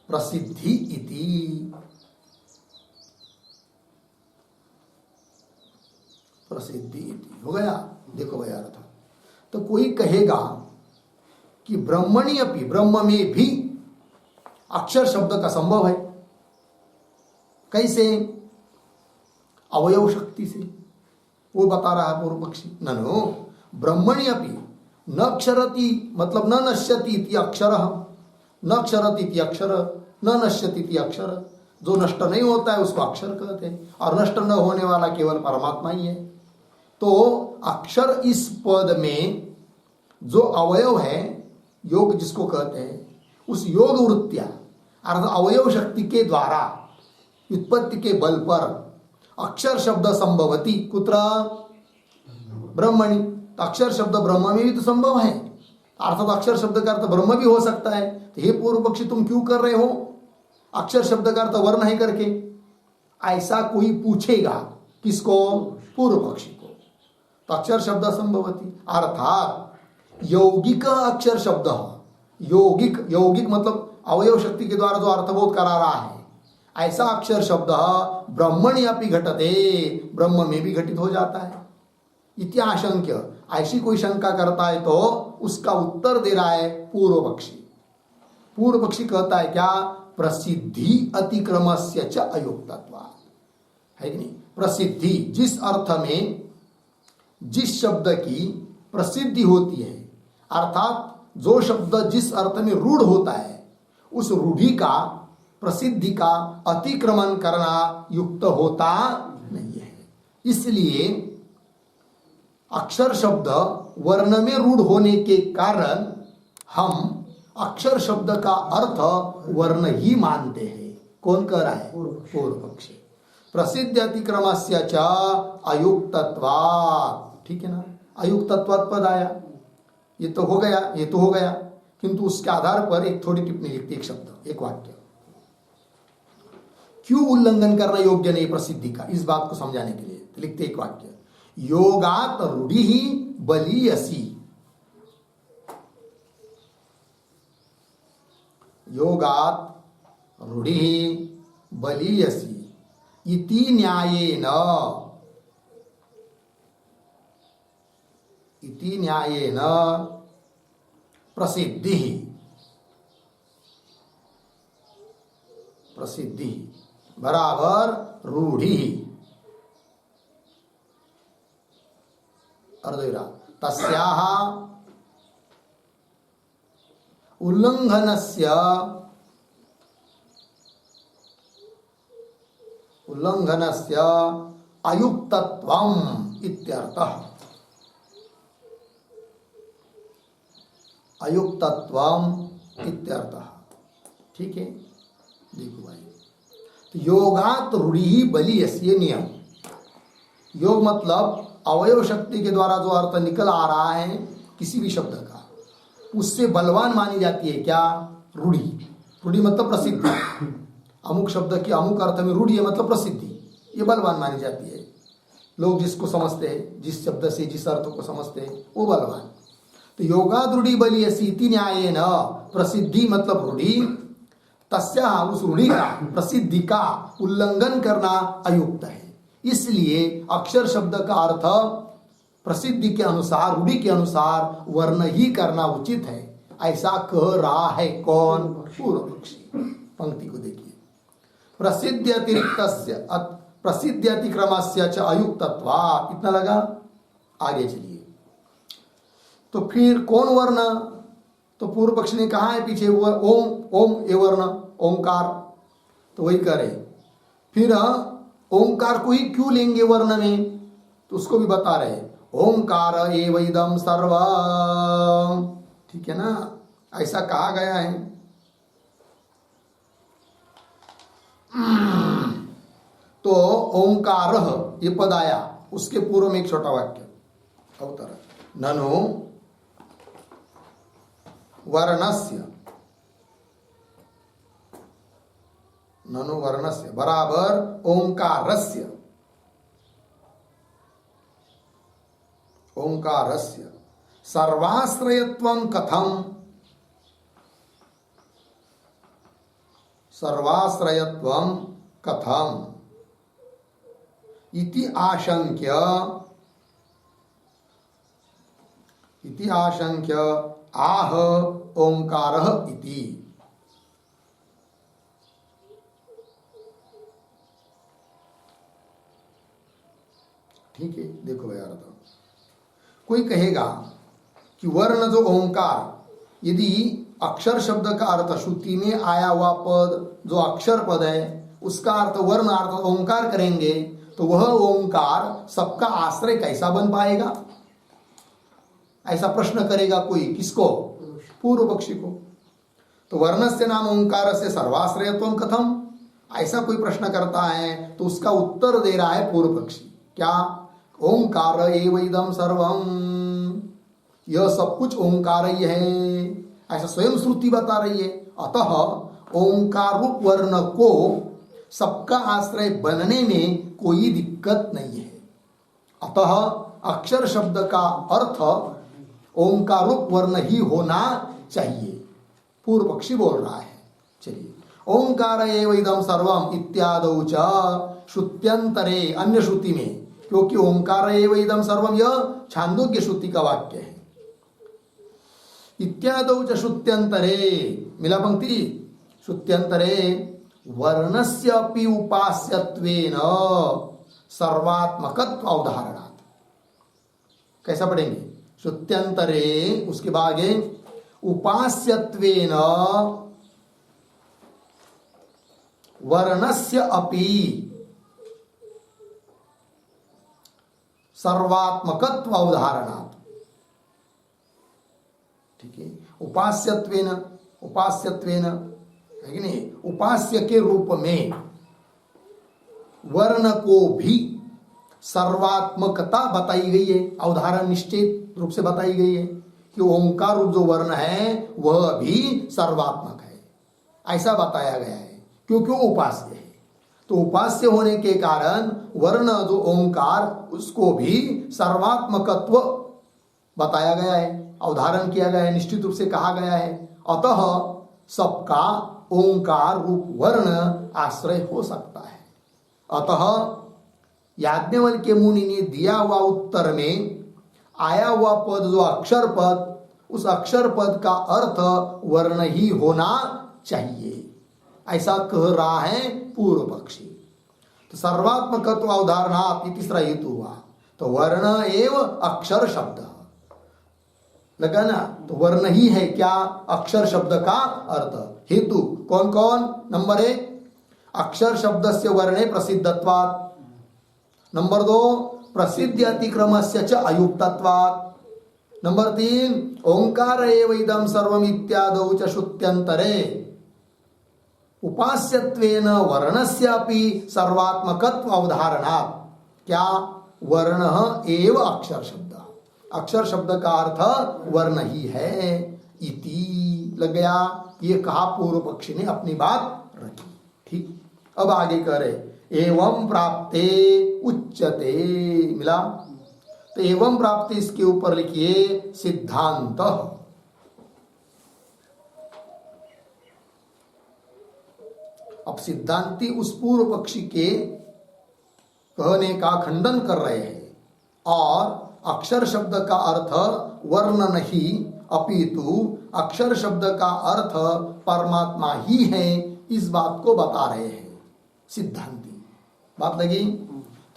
प्रसिद्धि इति। प्रसिद्धि इति हो गया। देखो भैया अर्थ, तो कोई कहेगा कि ब्रह्मणि अपि, ब्रह्म में भी अक्षर शब्द का संभव है। कैसे? अवयव शक्ति से। वो बता रहा है पूर्व पक्षी, ननु ब्रह्मणि अपि न क्षरति मतलब न नश्यति इति अक्षरः, न क्षरति इति अक्षर, न नश्यति इति अक्षर। जो नष्ट नहीं होता है उसको अक्षर कहते हैं, और नष्ट न होने वाला केवल परमात्मा ही है। तो अक्षर इस पद में जो अवयव है, योग जिसको कहते हैं, उस योग वृत्तिया अर्थात अवयव शक्ति के द्वारा उत्पत्ति के बल पर अक्षर शब्द संभवती कुत्र? ब्रह्मणि। अक्षर शब्द ब्रह्म में भी तो संभव है, अर्थात अक्षर शब्द का अर्थ ब्रह्म भी हो सकता है। तो हे पूर्व पक्षी, तुम क्यों कर रहे हो अक्षर शब्द का अर्थ वर्ण है करके? ऐसा कोई पूछेगा किसको? पूर्व पक्षी को। तो अक्षर शब्द संभवती अर्थात यौगिक अक्षर शब्द, यौगिक, यौगिक मतलब अवयव शक्ति के द्वारा जो अर्थबोध करा रहा है, ऐसा अक्षर शब्द ब्रह्मणि अपि घटते, ब्रह्म में भी घटित हो जाता है। इति आशंक्य, ऐसी कोई शंका करता है तो उसका उत्तर दे रहा है पूर्व पक्षी। पूर्व पक्षी कहता है क्या? प्रसिद्धि अतिक्रमस्य च अयुक्तत्वात्, है कि नहीं? प्रसिद्धि जिस अर्थ में जिस शब्द की प्रसिद्धि होती है, अर्थात जो शब्द जिस अर्थ में रूढ़ होता है, उस रूढ़ी का, प्रसिद्धि का अतिक्रमण करना युक्त होता नहीं है। इसलिए अक्षर शब्द वर्ण में रूढ़ होने के कारण हम अक्षर शब्द का अर्थ वर्ण ही मानते हैं। कौन कह रहा है? पूर्व पक्षी। प्रसिद्ध अतिक्रमस्य च अयुक्तत्वात्, ठीक है ना? अयुक्तत्वात् पद आया, ये तो हो गया, ये तो हो गया, किंतु उसके आधार पर एक थोड़ी टिप्पणी लिखती, एक शब्द, एक वाक्य। क्यों उल्लंघन करना योग्य नहीं प्रसिद्धि का, इस बात को समझाने के लिए लिखते एक वाक्य, योगात रूढ़ि ही बलीयसी, योगात रूढ़ि बलीयसी इति न्यायेन, इति न्यायेन प्रसिद्धि, प्रसिद्धि बराबर रूढ़ि, अर्धविराम, तस्याः उल्लंघनस्य, उल्लंघनस्य अयुक्तत्वम् इत्यर्थः, अयुक्तत्वम् इत्यर्थः। ठीक है, देखो भाई, तो योगात रूढ़ि बलीयसी, ये नियम, योग मतलब अवयव शक्ति के द्वारा जो अर्थ निकल आ रहा है किसी भी शब्द का, उससे बलवान मानी जाती है क्या? रूढ़ि। रूढ़ि मतलब प्रसिद्धि, अमुक शब्द की अमुक अर्थ में रूढ़ि है मतलब प्रसिद्धि, ये बलवान मानी जाती है। लोग जिसको समझते हैं, जिस शब्द से जिस अर्थ को समझते हैं, वो बलवान। तो योगाद रूढ़ि बलीयसी इति न्यायेन, प्रसिद्धि मतलब रूढ़ि, तस्या उस रूढ़ि का, प्रसिद्धि का उल्लंघन करना अयुक्त है। इसलिए अक्षर शब्द का अर्थ प्रसिद्धि के अनुसार, रूढ़ि के अनुसार वर्ण ही करना उचित है, ऐसा कह रहा है कौन? पूर्व पक्षी। पंक्ति को देखिए, प्रसिद्ध अतिरिक्तस्य, प्रसिद्ध अतिक्रमस्य च अयुक्तत्वात्, इतना लगा। आगे चलिए, तो फिर कौन वर्ण? तो पूर्व पक्ष ने कहा है पीछे ओम, ओम ये वर्ण, ओंकार, तो वही करे। फिर ओंकार को ही क्यों लेंगे वर्ण में? तो उसको भी बता रहे, ओंकार एव इदं सर्वम्, ठीक है ना, ऐसा कहा गया है। तो ओंकार ये पद आया, उसके पूर्व में एक छोटा वाक्य अवतर, ननु वर्णस्य, ननु वर्णस्य बराबर ओंकारस्य, ओंकारस्य सर्वाश्रयत्वं कथम, सर्वाश्रयत्वं कथम इति आशंक्य, इति आशंक्य आह ओंकारः इति। ठीक है, देखो भाई अर्थ। कोई कहेगा कि वर्ण जो ओंकार, यदि अक्षर शब्द का अर्थ श्रुति में आया हुआ पद जो अक्षर पद है उसका अर्थ वर्ण अर्थ ओंकार करेंगे तो वह ओंकार सबका आश्रय कैसा बन पाएगा? ऐसा प्रश्न करेगा कोई, किसको? पूर्व पक्षी को। तो वर्णस्य नाम ओंकार से सर्वाश्रयत्वं कथम, ऐसा कोई प्रश्न करता है तो उसका उत्तर दे रहा है पूर्व पक्षी। क्या? ओंकार एव इदं सर्वम, यह सब कुछ ओंकार ही है, ऐसा स्वयं श्रुति बता रही है। अतः ओंकार रूप वर्ण को सबका आश्रय बनने में कोई दिक्कत नहीं है। अतः अक्षर शब्द का अर्थ ओंकार रूप वर्ण ही होना चाहिए, पूर्व पक्षी बोल रहा है। चलिए, ओंकार एव इदं सर्वम इत्यादौ च श्रुत्यंतरे, अन्य श्रुति में, क्योंकि ओंकार एव इदं सर्वम यह छांदोग्य श्रुति का वाक्य है। इत्यादौ च श्रुत्यंतरे, मिला पंक्ति, श्रुत्यंतरे वर्णस्य अपि उपास्यत्वेन सर्वात्मकत्व अवधारणात्। कैसा पढ़ेंगे? श्रुत्यंतरे, उसके बाद उपास्यत्वेन वर्णस्य अपि सर्वात्मकत्व अवधारणात्। ठीक है, उपास्यत्वेन, उपास्यत्वेन है कि नहीं, उपास्य के रूप में वर्ण को भी सर्वात्मकता बताई गई है, अवधारण निश्चित रूप से बताई गई है कि ओंकार रूप जो वर्ण है वह भी सर्वात्मक है, ऐसा बताया गया है, क्योंकि वो उपास्य है। तो उपास्य होने के कारण वर्ण जो ओंकार, उसको भी सर्वात्मकत्व बताया गया है, अवधारण किया गया है, निश्चित रूप से कहा गया है। अतः सबका ओंकार रूप वर्ण आश्रय हो सकता है। अतः याज्ञवल्क्य मुनि ने दिया हुआ उत्तर में आया हुआ पद जो अक्षर पद, उस अक्षर पद का अर्थ वर्ण ही होना चाहिए, ऐसा कह रहा है पूर्व पक्षी। तो सर्वात्मकत्व अवधारणात् ये तीसरा हेतु हुआ। तो वर्ण एव अक्षर शब्द लगा ना, तो वर्ण ही है क्या? अक्षर शब्द का अर्थ। हेतु कौन कौन? नंबर 1 अक्षर शब्द से वर्णे प्रसिद्धत्वात्, नंबर 2 प्रसिद्धि अतिक्रमस्य च अयुक्तत्वात्, नंबर 3 ओंकार एव इदं सर्वम् इत्यादौ च श्रुत्यंतरे उपास्यत्वेन वर्णस्यापि सर्वात्मकत्व अवधारणात्। क्या? वर्ण एव अक्षर शब्द, अक्षर शब्द का अर्थ वर्ण ही है, इति लग गया। ये कहा पूर्व पक्षी ने, अपनी बात रखी। ठीक, अब आगे करे एवं प्राप्ते उच्यते, मिला? तो एवं प्राप्ति इसके ऊपर लिखिए सिद्धांत। अब सिद्धांती उस पूर्व पक्षी के कहने का खंडन कर रहे हैं और अक्षर शब्द का अर्थ वर्ण नहीं अपितु अक्षर शब्द का अर्थ परमात्मा ही है, इस बात को बता रहे हैं सिद्धांती। बात लगी?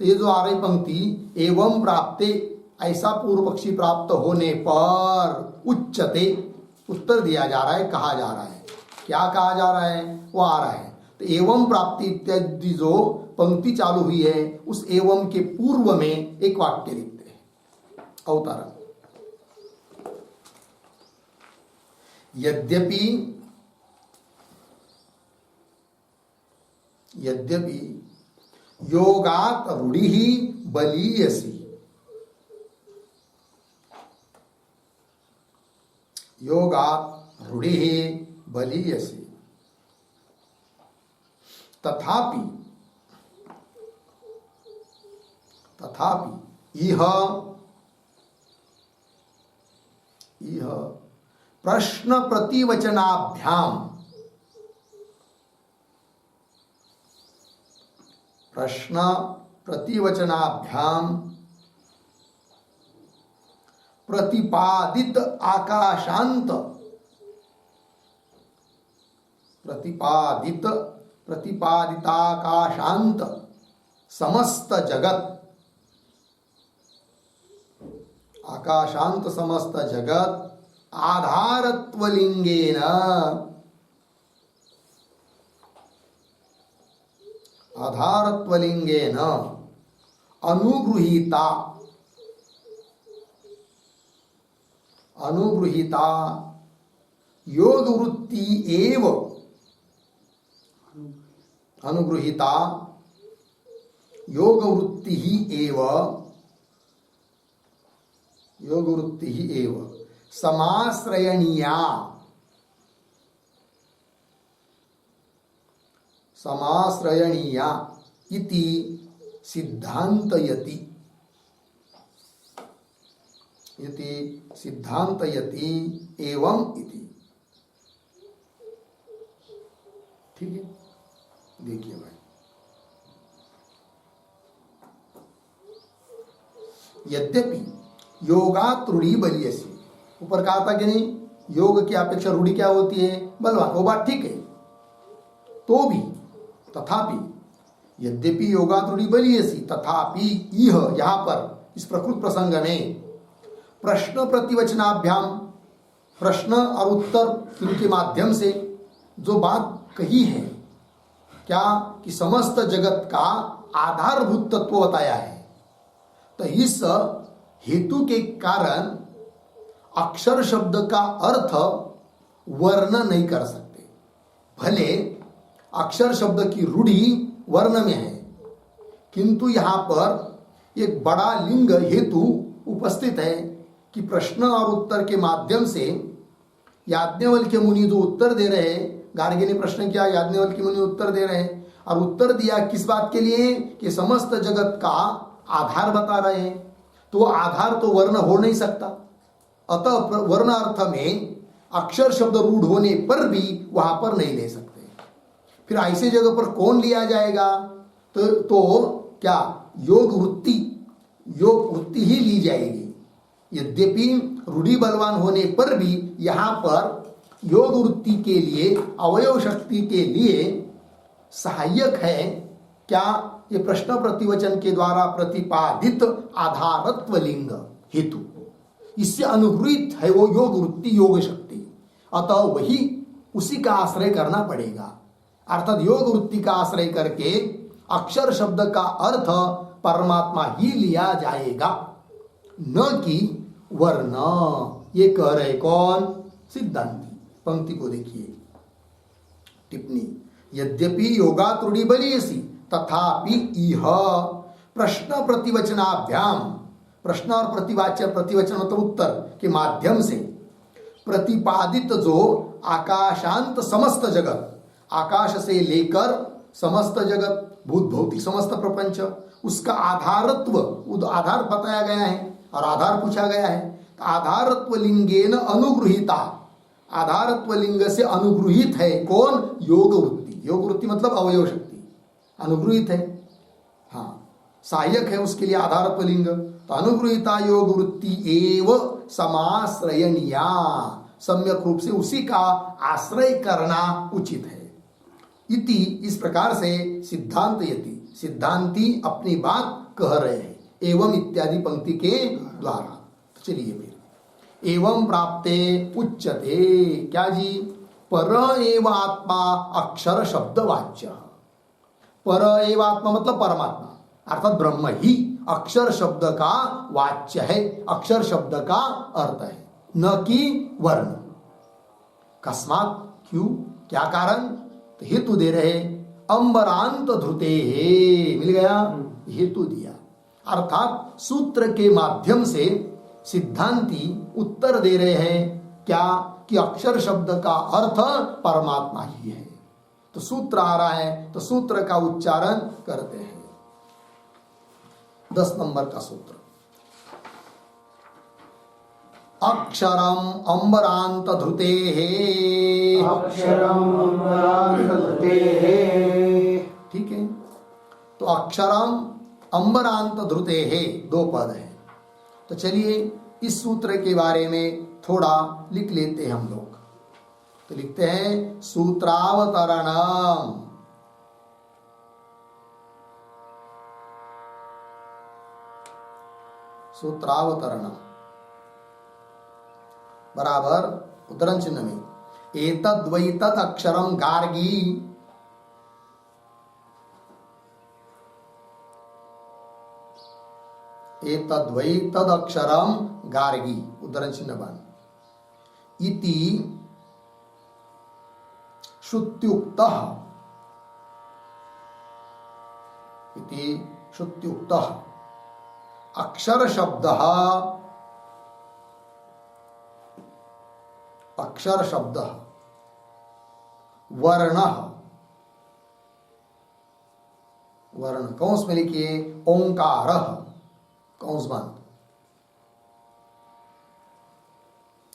तो ये जो आ रही पंक्ति एवं प्राप्ते, ऐसा पूर्व पक्षी प्राप्त होने पर उच्चते, उत्तर दिया जा रहा है, कहा जा रहा है। क्या कहा जा रहा है? वो आ रहा है। तो एवं प्राप्ति इत्यादि जो पंक्ति चालू हुई है, उस एवं के पूर्व में एक वाक्य लिखते हैं, अवतारण। यद्यपि योगात रूढ़ि बलीयसी, योगात रूढ़ि बलीयसी तथापि इह प्रश्न प्रतिवचनाभ्याम प्रतिपादित प्रतिपादिताकाशांत समस्त जगत आकाशांत समस्त जगत आधारत्वलिंगेन अनुगृहीता योग वृत्ति एव अनुगृहीता योग वृत्ति ही एव समाश्रयणीया इति सिद्धांतयति एवं इति। ठीक है, देखिए भाई, यद्यपि योगात् रूढ़ि बलीयसी, ऊपर कहा था कि नहीं, योग की अपेक्षा रूढ़ि क्या होती है, बलवान। वो बात ठीक है, तो भी तथापि यद्यपि योगात् रूढ़ि बलीयसी तथापि यह, यहां पर इस प्रकृत प्रसंग में प्रश्न प्रतिवचनाभ्याम, प्रश्न और उत्तर इनके माध्यम से जो बात कही है, क्या कि समस्त जगत का आधारभूत तत्व बताया है, तो इस हेतु के कारण अक्षर शब्द का अर्थ वर्ण नहीं कर सकते। भले अक्षर शब्द की रूढ़ि वर्ण में है, किंतु यहां पर एक बड़ा लिंग हेतु उपस्थित है कि प्रश्न और उत्तर के माध्यम से याज्ञवल्क्य मुनि जो उत्तर दे रहे हैं, गार्गी ने प्रश्न किया, याज्ञवल्क्य मुनि उत्तर दे रहे हैं, और उत्तर दिया किस बात के लिए, कि समस्त जगत का आधार बता रहे हैं, तो आधार तो वर्ण हो नहीं सकता, अतः वर्ण अर्थ में अक्षर शब्द रूढ़ होने पर भी वहां पर नहीं ले सकते। फिर ऐसे जगह पर कौन लिया जाएगा, तो क्या योग वृत्ति ही ली जाएगी। यद्यपि रूढ़ि बलवान होने पर भी यहां पर योग वृत्ति के लिए, अवयव शक्ति के लिए सहायक है क्या, ये प्रश्न प्रतिवचन के द्वारा प्रतिपादित आधारत्व लिंग हेतु, इससे अनुगृहित है वो योग वृत्ति, योग शक्ति, अतः वही उसी का आश्रय करना पड़ेगा। अर्थात योग वृत्ति का आश्रय करके अक्षर शब्द का अर्थ परमात्मा ही लिया जाएगा, न कि वर्ण। ये कह रहे कौन, सिद्धांती। पंक्ति को देखिए, टिप्पणी, यद्यपि योगात् रूढ़ि बलीयसी तथापि इह प्रश्न प्रतिवचनाभ्याम, प्रश्न और प्रतिवचन मतलब उत्तर के माध्यम से प्रतिपादित जो आकाशांत समस्त जगत, आकाश से लेकर समस्त जगत, भूत भौतिक समस्त प्रपंच, उसका आधारत्व, आधार बताया गया है और आधार पूछा गया है। तो आधारत्व लिंगेन अनुगृहीता, आधारत्व लिंग से अनुगृहित है कौन, योग वृत्ति। योग वृत्ति मतलब अवयव शक्ति, अनुगृहित है, हाँ, सहायक है उसके लिए आधारत्व लिंग। तो अनुगृहीता योग वृत्ति एव समाश्रयणीया, सम्यक रूप से उसी का आश्रय करना उचित है। इति, इस प्रकार से सिद्धांत यति, सिद्धांती अपनी बात कह रहे हैं, एवं इत्यादि पंक्ति के द्वारा। चलिए फिर, एवं प्राप्ते उच्यते, क्या जी, पर एव आत्मा अक्षर शब्द वाच्य। पर एव आत्मा मतलब परमात्मा, अर्थात ब्रह्म ही अक्षर शब्द का वाच्य है, अक्षर शब्द का अर्थ है, न कि वर्ण। कस्मात्, क्यों, क्या कारण, तो हेतु दे रहे, अंबरांत ध्रुते, मिल गया, हेतु दिया। अर्थात सूत्र के माध्यम से सिद्धांती उत्तर दे रहे हैं क्या कि अक्षर शब्द का अर्थ परमात्मा ही है। तो सूत्र आ रहा है तो सूत्र का उच्चारण करते हैं। 10 नंबर का सूत्र, अक्षरम अम्बरांत धृते अक्षरम अम्बरांत धृते। ठीक है, तो अक्षरम अम्बरांत धृते 2 पद है। तो चलिए इस सूत्र के बारे में थोड़ा लिख लेते हैं हम लोग। तो लिखते हैं सूत्रावतरणम। सूत्रावतरणम बराबर उद्धरण चिन्ह में एतद् वै तत् अक्षरम गार्गी, एतद् वै तद् अक्षरम गार्गी उद्धरण चिन्ह बन इति श्रुत्युक्तः, इति श्रुत्युक्तः अक्षर शब्दः, अक्षर शब्दः वर्णः, वर्ण कौंस में लिखिए ओंकारः, कौंस बंद,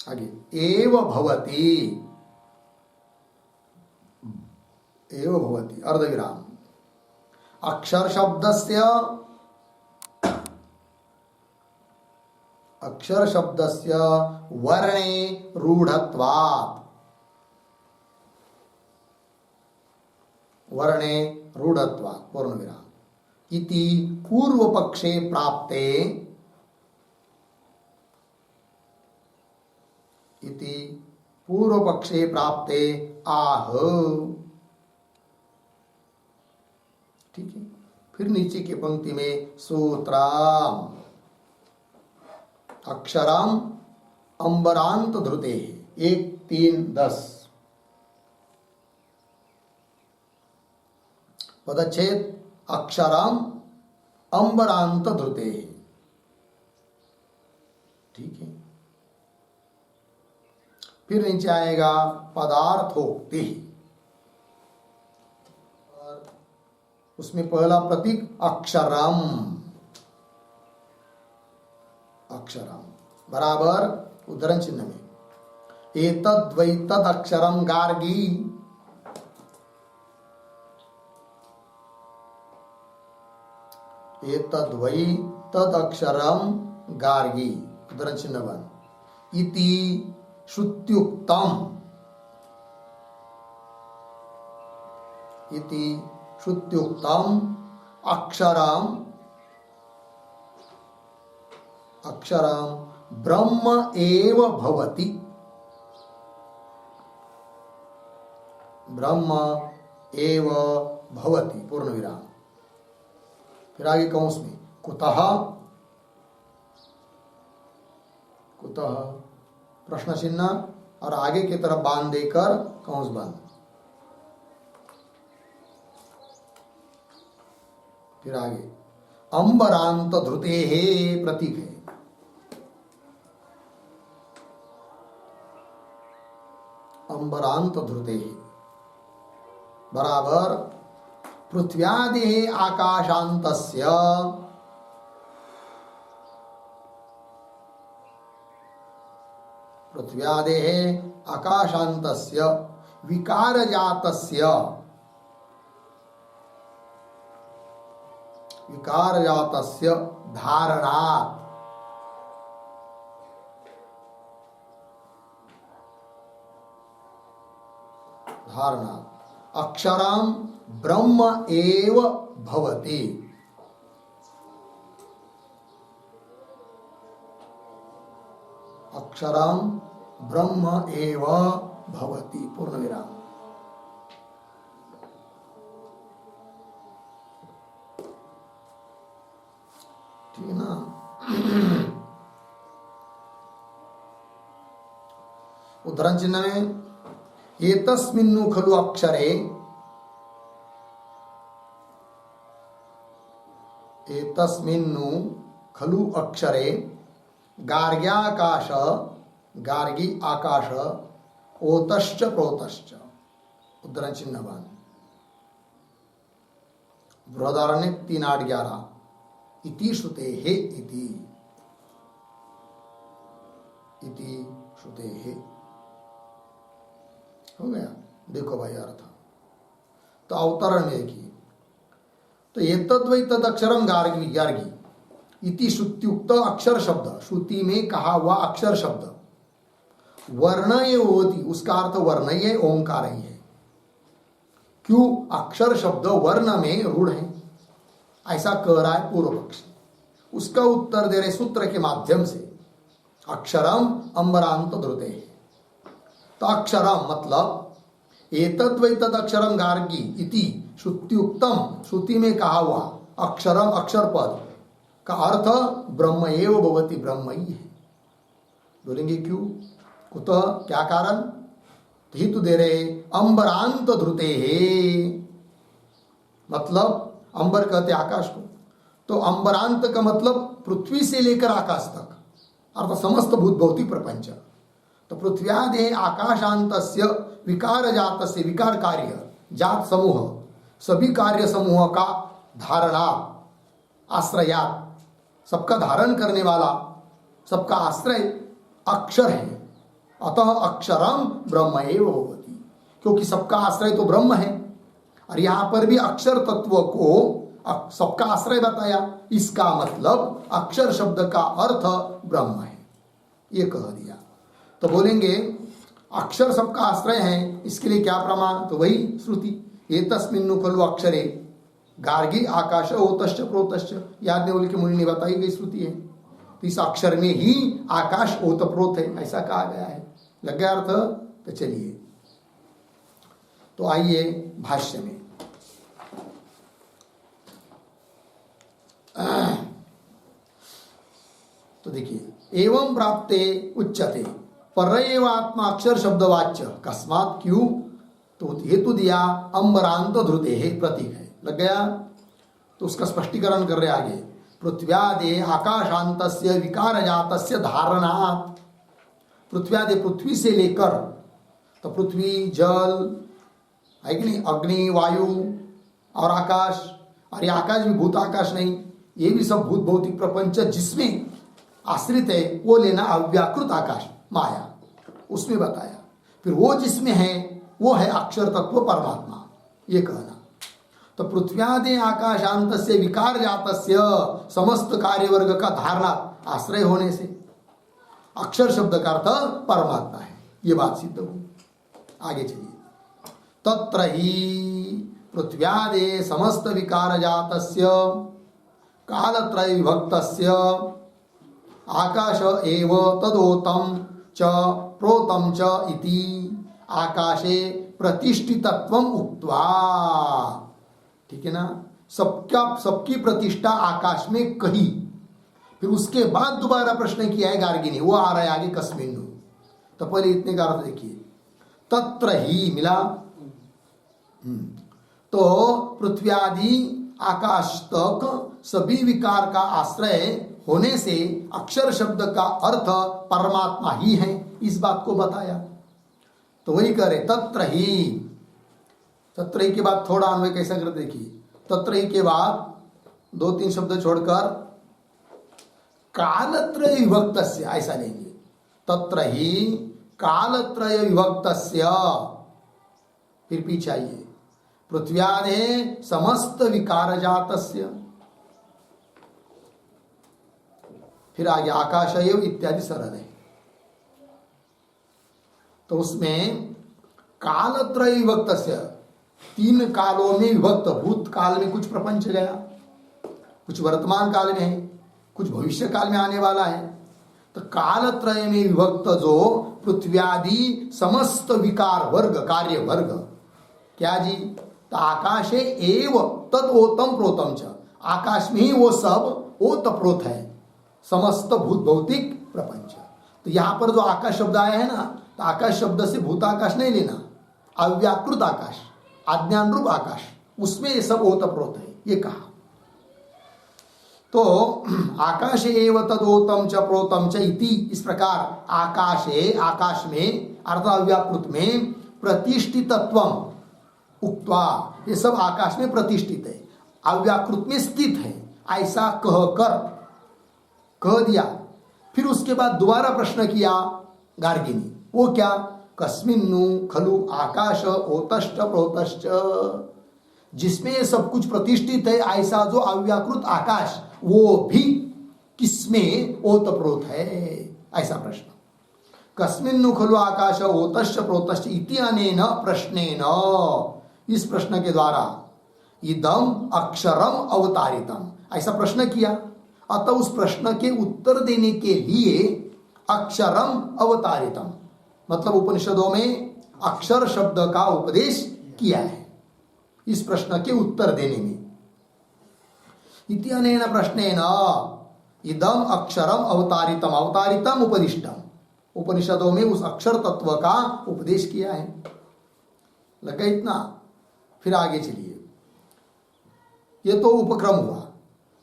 आगे एव भवति, एव भवति अर्धविराम, अक्षर शब्दस्य, अक्षर शब्दस्य वर्णे रूढत्वात्, वर्णे रूढत्वात् पूर्णविराम इति पूर्व पक्षे प्राप्ते, इति पूर्व पक्षे प्राप्ते आह। ठीक है, फिर नीचे की पंक्ति में सूत्राम अक्षराम अंबरांत धृते 1 3 10 पदच्छेद अक्षराम अंबरांत धृते। ठीक है, फिर नीचे आएगा पदार्थोक्ति, उसमें पहला प्रतीक अक्षरम, अक्षरम बराबर उद्धरण चिन्ह में एतद् वै तद् अक्षरम गार्गी, एतद् वै तद् अक्षरम गार्गी उद्धरण चिन्ह बन इति श्रुत्युक्तम, इति श्रुत्युक्तम अक्षरम, अक्षरम ब्रह्म एव भवति, ब्रह्म एव भवति पूर्ण विराम। फिर आगे कौंस में कुतः, कुतः प्रश्न चिन्ह और आगे की तरफ बांध देकर कौंस बंद। फिर आगे अंबरांत धृते प्रतीक है, अंबरांत धृते बराबर पृथ्व्यादि आकाशांतस्य, पृथ्व्यादे आकाशांतस्य विकारजातस्य, विकारजातस्य धारणात्, धारणात् अक्षरम ब्रह्म एव भवति, अक्षरम ब्रह्म एव भवति पूर्ण विराम। ठीक है ना। उद्धरण चिन्ह में एतस्मिन्नु खलु अक्षरे, एतस्मिन्नु खलु अक्षरे गार्ग्याकाश गार्गी आकाश ओतश्च प्रोतश्च उद्धरण चिन्ह बान बृहदारण्य 3:8-11 इति श्रुते हे इति श्रुते हे हो गया। देखो भाई अर्थ तो अवतरण में की तो एतद्वै तद अक्षरम गार्गी गार्गी इति श्रुत्युक्त अक्षर शब्द श्रुति में कहा हुआ अक्षर शब्द वर्णय होती उसका अर्थ वर्णय ओंकार ही है। क्यों अक्षर शब्द वर्ण में रूढ़ है ऐसा कह रहा है पूर्व पक्षी। उसका उत्तर दे रहे सूत्र के माध्यम से अक्षरम अंबरांत ध्रुते है। तो अक्षरम मतलब एतद्वै तद अक्षरम गार्गी इति श्रुत्युक्तम श्रुति में कहा हुआ अक्षरम अक्षर पद का अर्थ ब्रह्म एव भवति ब्रह्म ही है। बोलेंगे क्यों कुतः क्या कारण हेतु दे रहे अंबरांत ध्रुते है मतलब अंबर कहते आकाश को तो अंबरांत का मतलब पृथ्वी से लेकर आकाश तक अर्थात समस्त भूत भौतिक प्रपंच। तो पृथ्व्यादे आकाशांतस्य विकार जातस्य विकार कार्य जात समूह सभी कार्य समूह का धारणा आश्रयात सबका धारण करने वाला सबका आश्रय अक्षर है। अतः अक्षरम ब्रह्म एव होती क्योंकि सबका आश्रय तो ब्रह्म है और यहाँ पर भी अक्षर तत्व को सबका आश्रय बताया। इसका मतलब अक्षर शब्द का अर्थ ब्रह्म है ये कह दिया। तो बोलेंगे अक्षर सबका आश्रय है इसके लिए क्या प्रमाण तो वही श्रुति एतस्मिन्नु खलु अक्षरे गार्गी आकाश ओतश्च प्रोतश्च याज्ञवल्क्य मुनि ने बताई गई श्रुति है। तो इस अक्षर में ही आकाश ओतप्रोत है ऐसा कहा गया है। लग गया अर्थ। तो चलिए तो आइए भाष्य में तो देखिए एवं प्राप्ते उच्यते परएवात्मा अक्षर शब्दवाच्य कस्मात् क्यों तो हेतु दिया अंबरांत ध्रुते है प्रतीक है। लग गया। तो उसका स्पष्टीकरण कर रहे आगे पृथ्व्यादे आकाशांतस्य विकार जातस्य धारणात् पृथ्व्यादे पृथ्वी से लेकर तो पृथ्वी जल है कि नहीं अग्नि वायु और आकाश और ये आकाश भी भूत आकाश नहीं ये भी सब भूत भौतिक प्रपंच जिसमें आश्रित है वो लेना अव्याकृत आकाश माया उसमें बताया। फिर वो जिसमें है वो है अक्षर तत्व परमात्मा ये कहना। तो पृथ्व्यादे आकाशांत से विकार जातस्य समस्त कार्यवर्ग का धारणा आश्रय होने से अक्षर शब्द का अर्थ परमात्मा है ये बात सिद्ध हुई। आगे चलिए तत्र ही पृथ्व्यादे समस्त विकार जातस्य कालत्रय विभक्तस्य आकाश एव तदोतम च प्रोतम च इति आकाशे प्रतिष्ठितत्वम उक्त्वा। ठीक है ना। सबकी प्रतिष्ठा आकाश में कही। फिर उसके बाद दोबारा प्रश्न किया है गार्गी ने वो आ रहा है आगे कस्मिन्नु। तो पहले इतने का अर्थ देखिए तत्र ही मिला तो पृथ्व्यादि आकाश तक सभी विकार का आश्रय होने से अक्षर शब्द का अर्थ परमात्मा ही है इस बात को बताया। तो वही कह रहे तत्र ही के बाद थोड़ा अन्वय कैसा करते देखिए तत्र ही के बाद 2-3 शब्द छोड़कर कालत्रय विभक्तस्य ऐसा लेंगे। तत्र ही कालत्रय विभक्तस्य फिर पीछे आइए पृथ्व्यादे समस्त विकार जातस्य फिर आगे आकाशएव इत्यादि सरल है। तो उसमें कालत्रय विभक्तस्य 3 कालों में विभक्त भूत काल में कुछ प्रपंच गया कुछ वर्तमान काल में है कुछ भविष्य काल में आने वाला है। तो कालत्रय में विभक्त जो पृथ्व्यादि समस्त विकार वर्ग कार्य वर्ग क्या जी तो आकाशे एव तद ओतम प्रोतम च आकाश में ही वो सब ओतप्रोत है समस्त भूत भौतिक प्रपंच। तो यहां पर जो आकाश शब्द आया है ना तो आकाश शब्द से भूताकाश नहीं लेना अव्याकृत आकाश आज्ञान रूप आकाश उसमें ये सब ओतप्रोत है ये कहा। तो आकाशे एव तदोतम च प्रोतम च इति, इस प्रकार आकाशे, आकाश में अर्थात अव्याकृत में प्रतिष्ठितत्वम उक्त्वा, ये सब आकाश में प्रतिष्ठित है, अव्याकृत में स्थित है, ऐसा कह दिया। फिर उसके बाद दोबारा प्रश्न किया गार्गिनी, वो क्या, कस्मिन्नु खलु आकाश ओतश्च प्रोतश्च, जिसमें ये सब कुछ प्रतिष्ठित है ऐसा जो अव्याकृत आकाश, वो भी किसमें ओतप्रोत है, ऐसा प्रश्न। कस्मिन्नु खलु आकाश ओतश्च प्रोतश्च इति अनेन प्रश्नेन, इस प्रश्न के द्वारा इदम अक्षरम अवतारितम, ऐसा प्रश्न किया। अतः उस प्रश्न के उत्तर देने के लिए अक्षरम अवतारितम, मतलब उपनिषदों में अक्षर शब्द का उपदेश किया है इस प्रश्न के उत्तर देने में। इति अनेन प्रश्नेन इदम अक्षरम अवतारितम, अवतारितम उपदिष्टम, उपनिषदों में उस अक्षर तत्व का उपदेश किया है। लगा इतना? फिर आगे चलिए, ये तो उपक्रम हुआ।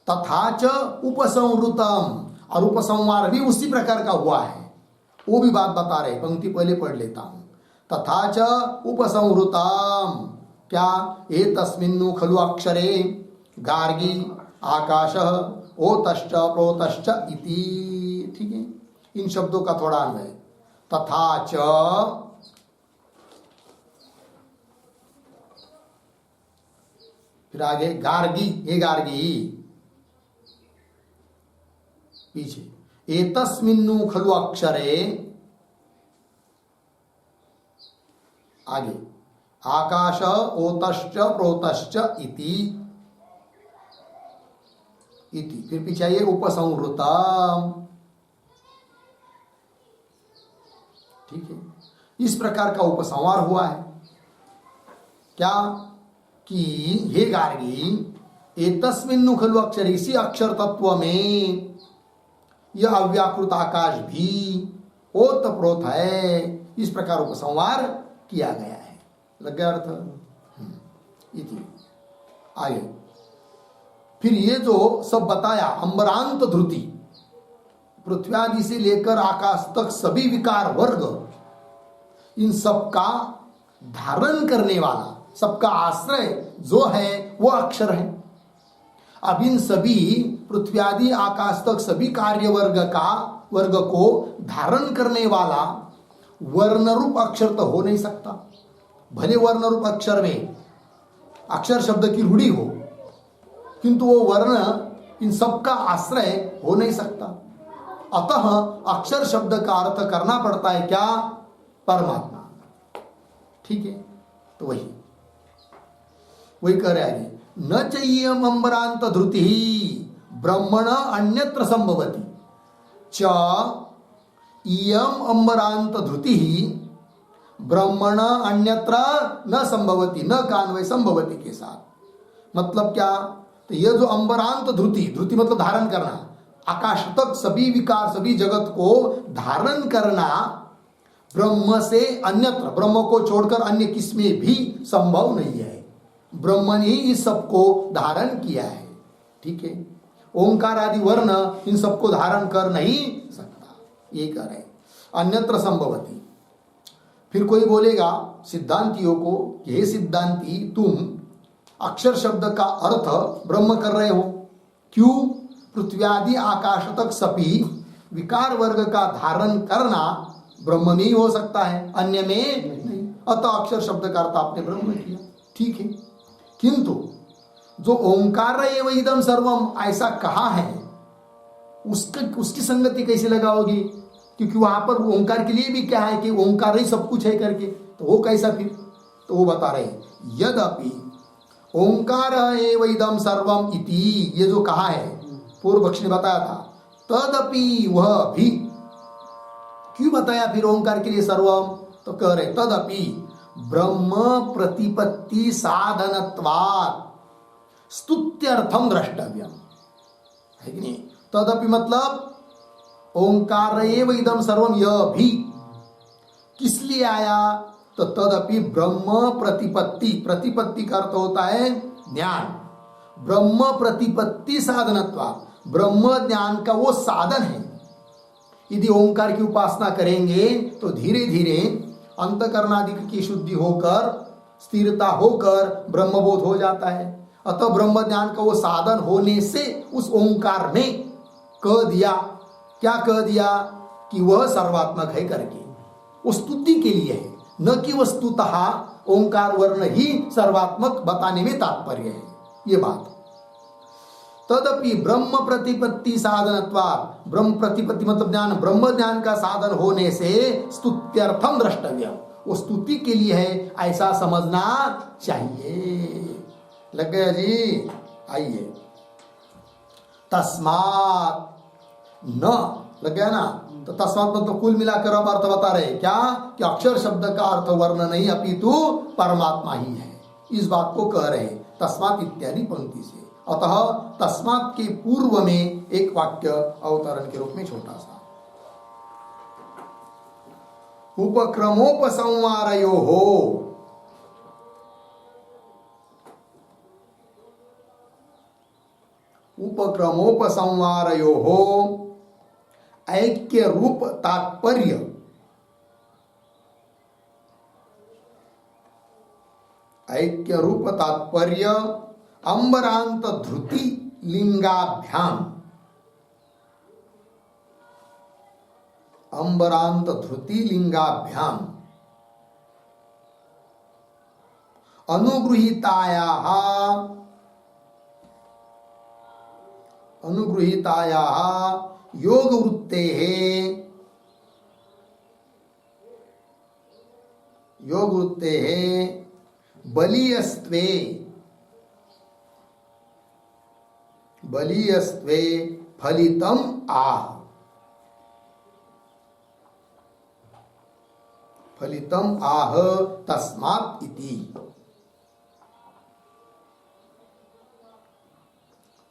तथा च उपसंहृतम, और उपसंहार भी उसी प्रकार का हुआ है, वो भी बात बता रहे, पंक्ति पहले पढ़ लेता हूं। तथा च उपसंहृतम, क्या, एतस्मिन्नु खलु अक्षरे गार्गी आकाशः ओतश्च प्रोतश्च इति, ठीक है, इन शब्दों का थोड़ा अन्वय। तथा च, फिर आगे गार्गी, ये गार्गी, पीछे एतस्मिन्नु खलु अक्षरे, आगे आकाश ओतश्च प्रोतश्च इति, फिर पीछे आइए उपसंहृतम, ठीक है। इस प्रकार का उपसंहार हुआ है क्या, कि हे गार्गी, एतस्मिन्नु खलु अक्षर, इसी अक्षर तत्व में यह अव्याकृत आकाश भी ओतप्रोत है, इस प्रकार उपसंहार किया गया है। लग गया अर्थ? इति आगे फिर ये जो सब बताया, अंबरांत ध्रुति, पृथ्वी आदि से लेकर आकाश तक सभी विकार वर्ग, इन सब का धारण करने वाला, सबका आश्रय जो है वो अक्षर है। अब इन सभी पृथ्वी आदि आकाश तक सभी कार्य वर्ग को धारण करने वाला वर्ण रूप अक्षर तो हो नहीं सकता। भले वर्ण रूप अक्षर में अक्षर शब्द की रूढ़ी हो, किंतु वो वर्ण इन सब का आश्रय हो नहीं सकता। अतः अक्षर शब्द का अर्थ करना पड़ता है क्या, परमात्मा, ठीक है। तो वही कह रहे हैं, न चाहिए अंबरांत ध्रुति ब्रह्मण अन्यत्र संभवति च इयम अंबरांत ध्रुति ब्रह्मण अन्यत्र न संभवति, न कान्वय संभवति के साथ। मतलब क्या, तो यह जो अंबरांत ध्रुति, ध्रुति मतलब धारण करना, आकाश तक सभी विकार सभी जगत को धारण करना ब्रह्म से अन्यत्र, ब्रह्म को छोड़कर अन्य किसमें भी संभव नहीं है। ब्रह्म ने ही इस सबको धारण किया है, ठीक है। ओंकार आदि वर्ण इन सबको धारण कर नहीं सकता, ये कह रहे अन्यत्र संभवती। फिर कोई बोलेगा सिद्धांतियों को, हे सिद्धांती, तुम अक्षर शब्द का अर्थ ब्रह्म कर रहे हो, क्यों? पृथ्वी आदि आकाश तक सभी विकार वर्ग का धारण करना ब्रह्म में ही हो सकता है, अन्य में नहीं। अतः अक्षर शब्द का अर्थ आपने ब्रह्म किया, ठीक है। किंतु जो ओंकार एव इदम सर्वम ऐसा कहा है, उसकी संगति कैसे लगाओगी? क्योंकि वहां पर ओंकार के लिए भी क्या है कि ओंकार ही सब कुछ है करके, तो वो कैसा फिर? तो वो बता रहे यद्यपि ओंकार एव इदम सर्वम इति, ये जो कहा है पूर्व पक्ष ने बताया था, तदपि वह भी, क्यों बताया फिर ओंकार के लिए सर्वम? तो कह रहे तदपि ब्रह्म प्रतिपत्ति साधनत्वात् स्तुत्यर्थम द्रष्टव्यम, है कि नहीं? तदपि मतलब ओंकार एव इदम सर्वम, यह भी किस लिए आया? तो तदपि ब्रह्म प्रतिपत्ति, प्रतिपत्ति का अर्थ होता है ज्ञान, ब्रह्म प्रतिपत्ति साधनत्वात्, ब्रह्म ज्ञान का वो साधन है। यदि ओंकार की उपासना करेंगे तो धीरे धीरे अंतकरणादि की शुद्धि होकर, स्थिरता होकर ब्रह्मबोध हो जाता है। अतः ब्रह्म ज्ञान का वो साधन होने से उस ओंकार ने कह दिया, क्या कह दिया कि वह सर्वात्मक है करके, वो स्तुति के लिए है, न कि वस्तुतः ओंकार वर्ण ही सर्वात्मक बताने में तात्पर्य है। ये बात। तदपि ब्रह्म प्रतिपत्ति साधनत्वात्, ब्रह्म प्रतिपत्ति मतलब ज्ञान, ब्रह्म ज्ञान का साधन होने से स्तुत्यर्थम द्रष्टव्य, वो स्तुति के लिए है ऐसा समझना चाहिए। लग गया जी? आइए, तस्मात् न, लग गया ना? तो तस्मात् मतलब तो कुल मिलाकर अब अर्थ बता रहे क्या कि अक्षर शब्द का अर्थ वर्ण नहीं अपितु परमात्मा ही है। इस बात को कह रहे तस्मात् इत्यादि पंक्ति से। अतः तस्मात् के पूर्व में एक वाक्य अवतरण के रूप में छोटा सा, उपक्रमोपसंहारयोः, उपक्रमोपसंहारयोः ऐक्य रूप तात्पर्य, ऐक्य रूप तात्पर्य अंबरांत ध्रुति लिंगाभ्याम, अंबरांत ध्रुति लिंगाभ्याम अनुगृहीतायाः, अनुगृहीतायाः योग वृत्तेः, योग वृत्तेः बलीयस्त्वे, बलीयस्त्वे फलितम आह, फलितम आह तस्मात् इति।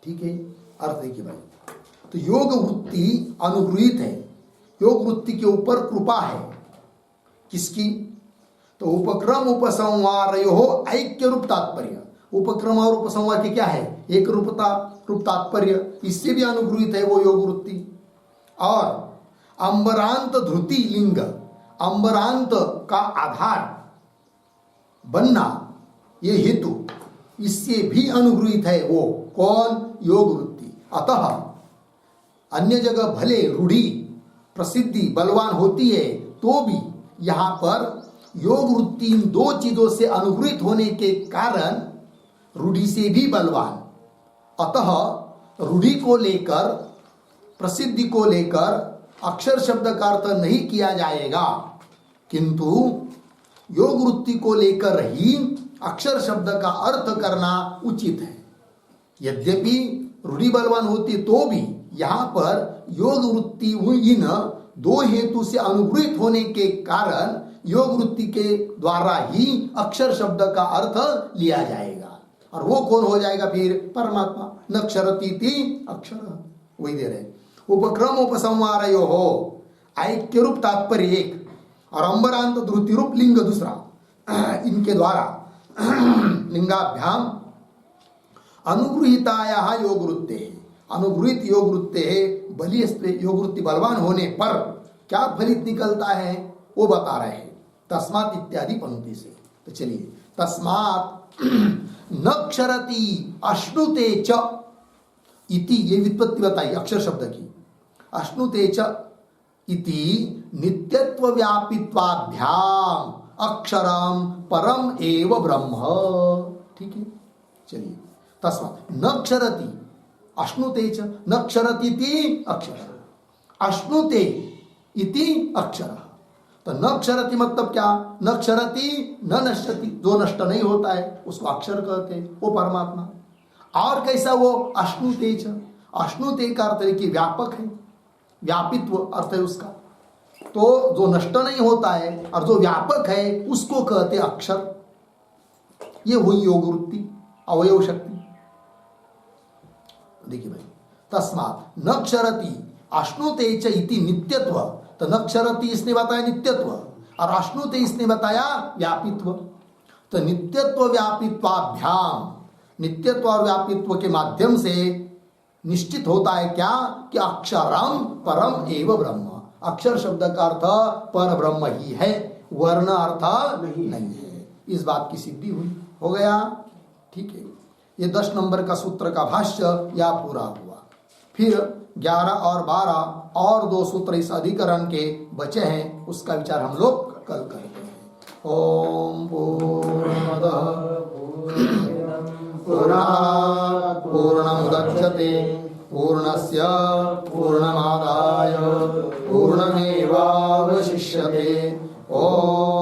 ठीक है, अर्थ देखिए भाई। तो योग वृत्ति अनुगृहीत है, योग वृत्ति के ऊपर कृपा है किसकी? तो उपक्रम उपसंहारयोः ऐक्य रूप तात्पर्य, उपक्रम और उपसंहार के क्या है? एक रूपता रूप तात्पर्य, इससे भी अनुगृहीत है वो योग वृत्ति। और अंबरांत ध्रुति लिंग, अंबरांत का आधार बनना ये हेतु, इससे भी अनुगृहीत है वो कौन? योग वृत्ति। अतः अन्य जगह भले रूढ़ी प्रसिद्धि बलवान होती है तो भी यहां पर योग वृत्ति इन दो चीजों से अनुगृहीत होने के कारण रूढ़ी से भी बलवान। अतः रूढ़ी को लेकर, प्रसिद्धि को लेकर अक्षर शब्द का अर्थ नहीं किया जाएगा, किंतु योग वृत्ति को लेकर ही अक्षर शब्द का अर्थ करना उचित है। यद्यपि रूढ़ी बलवान होती तो भी यहां पर योग वृत्ति इन दो हेतु से अनुगृहीत होने के कारण योग वृत्ति के द्वारा ही अक्षर शब्द का अर्थ लिया जाएगा। और वो कौन हो जाएगा फिर? परमात्मा। नक्षरतीति अक्षर, वही दे रहे। उपक्रम उपसंहारयोः ऐक्य रूप तात्पर्य एक, और अंबरांत ध्रुति रूप लिंग दूसरा, इनके द्वारा लिंगाभ्याम अनुगृहीतायाः योग वृत्ते, अनुगृहित योग वृत्ते बलियस्ते, योग वृत्ति बलवान होने पर क्या फलित निकलता है वो बता रहे हैं तस्मात् इत्यादि पंक्ति से। तो चलिए, तस्मात् नक्षरति अश्नुते च इति, ये व्युत्पत्ति बताई अक्षर शब्द की। अश्नुते च इति नित्यत्व व्यापित्वाभ्याम अक्षरम परम एव ब्रह्म। ठीक है, चलिए, तस्मात् नक्षरति अश्नुते च, नक्षरति इति अक्षर, अश्नुते इति अक्षर। तो नक्षरति मतलब क्या? नक्षरति न नश्यति, जो नष्ट नहीं होता है उसको अक्षर कहते हैं, वो परमात्मा। और कैसा वो? अश्नुते च, अश्नुते का अर्थ है कि व्यापक है, व्यापित्व अर्थ है उसका। तो जो नष्ट नहीं होता है और जो व्यापक है उसको कहते अक्षर। ये हुई योग वृत्ति, अवयव शक्ति। देखिए भाई, तस्मात् नक्षरति अश्नुते च इति नित्यत्व। तो नक्षरति इसने बताया नित्यत्व और अश्नुते इसने बताया व्यापित्व। तो नित्यत्व व्यापित्वाभ्याम, नित्यत्व और व्यापित्व के माध्यम से निश्चित होता है क्या कि अक्षरम परम एव ब्रह्म, अक्षर शब्द का अर्थ पर ब्रह्म ही है, वर्ण अर्थ नहीं है। इस बात की सिद्धि हुई, हो गया। ठीक है, ये 10 नंबर का सूत्र का भाष्य या पूरा हुआ। फिर 11 और 12 और 2 सूत्र इस अधिकरण के बचे हैं, उसका विचार हम लोग कल करते हैं। ओम पूर्णमदः पूर्णात् पूर्णमुदच्यते पूर्णस्य पूर्णमादाय पूर्णमेवावशिष्यते। ओम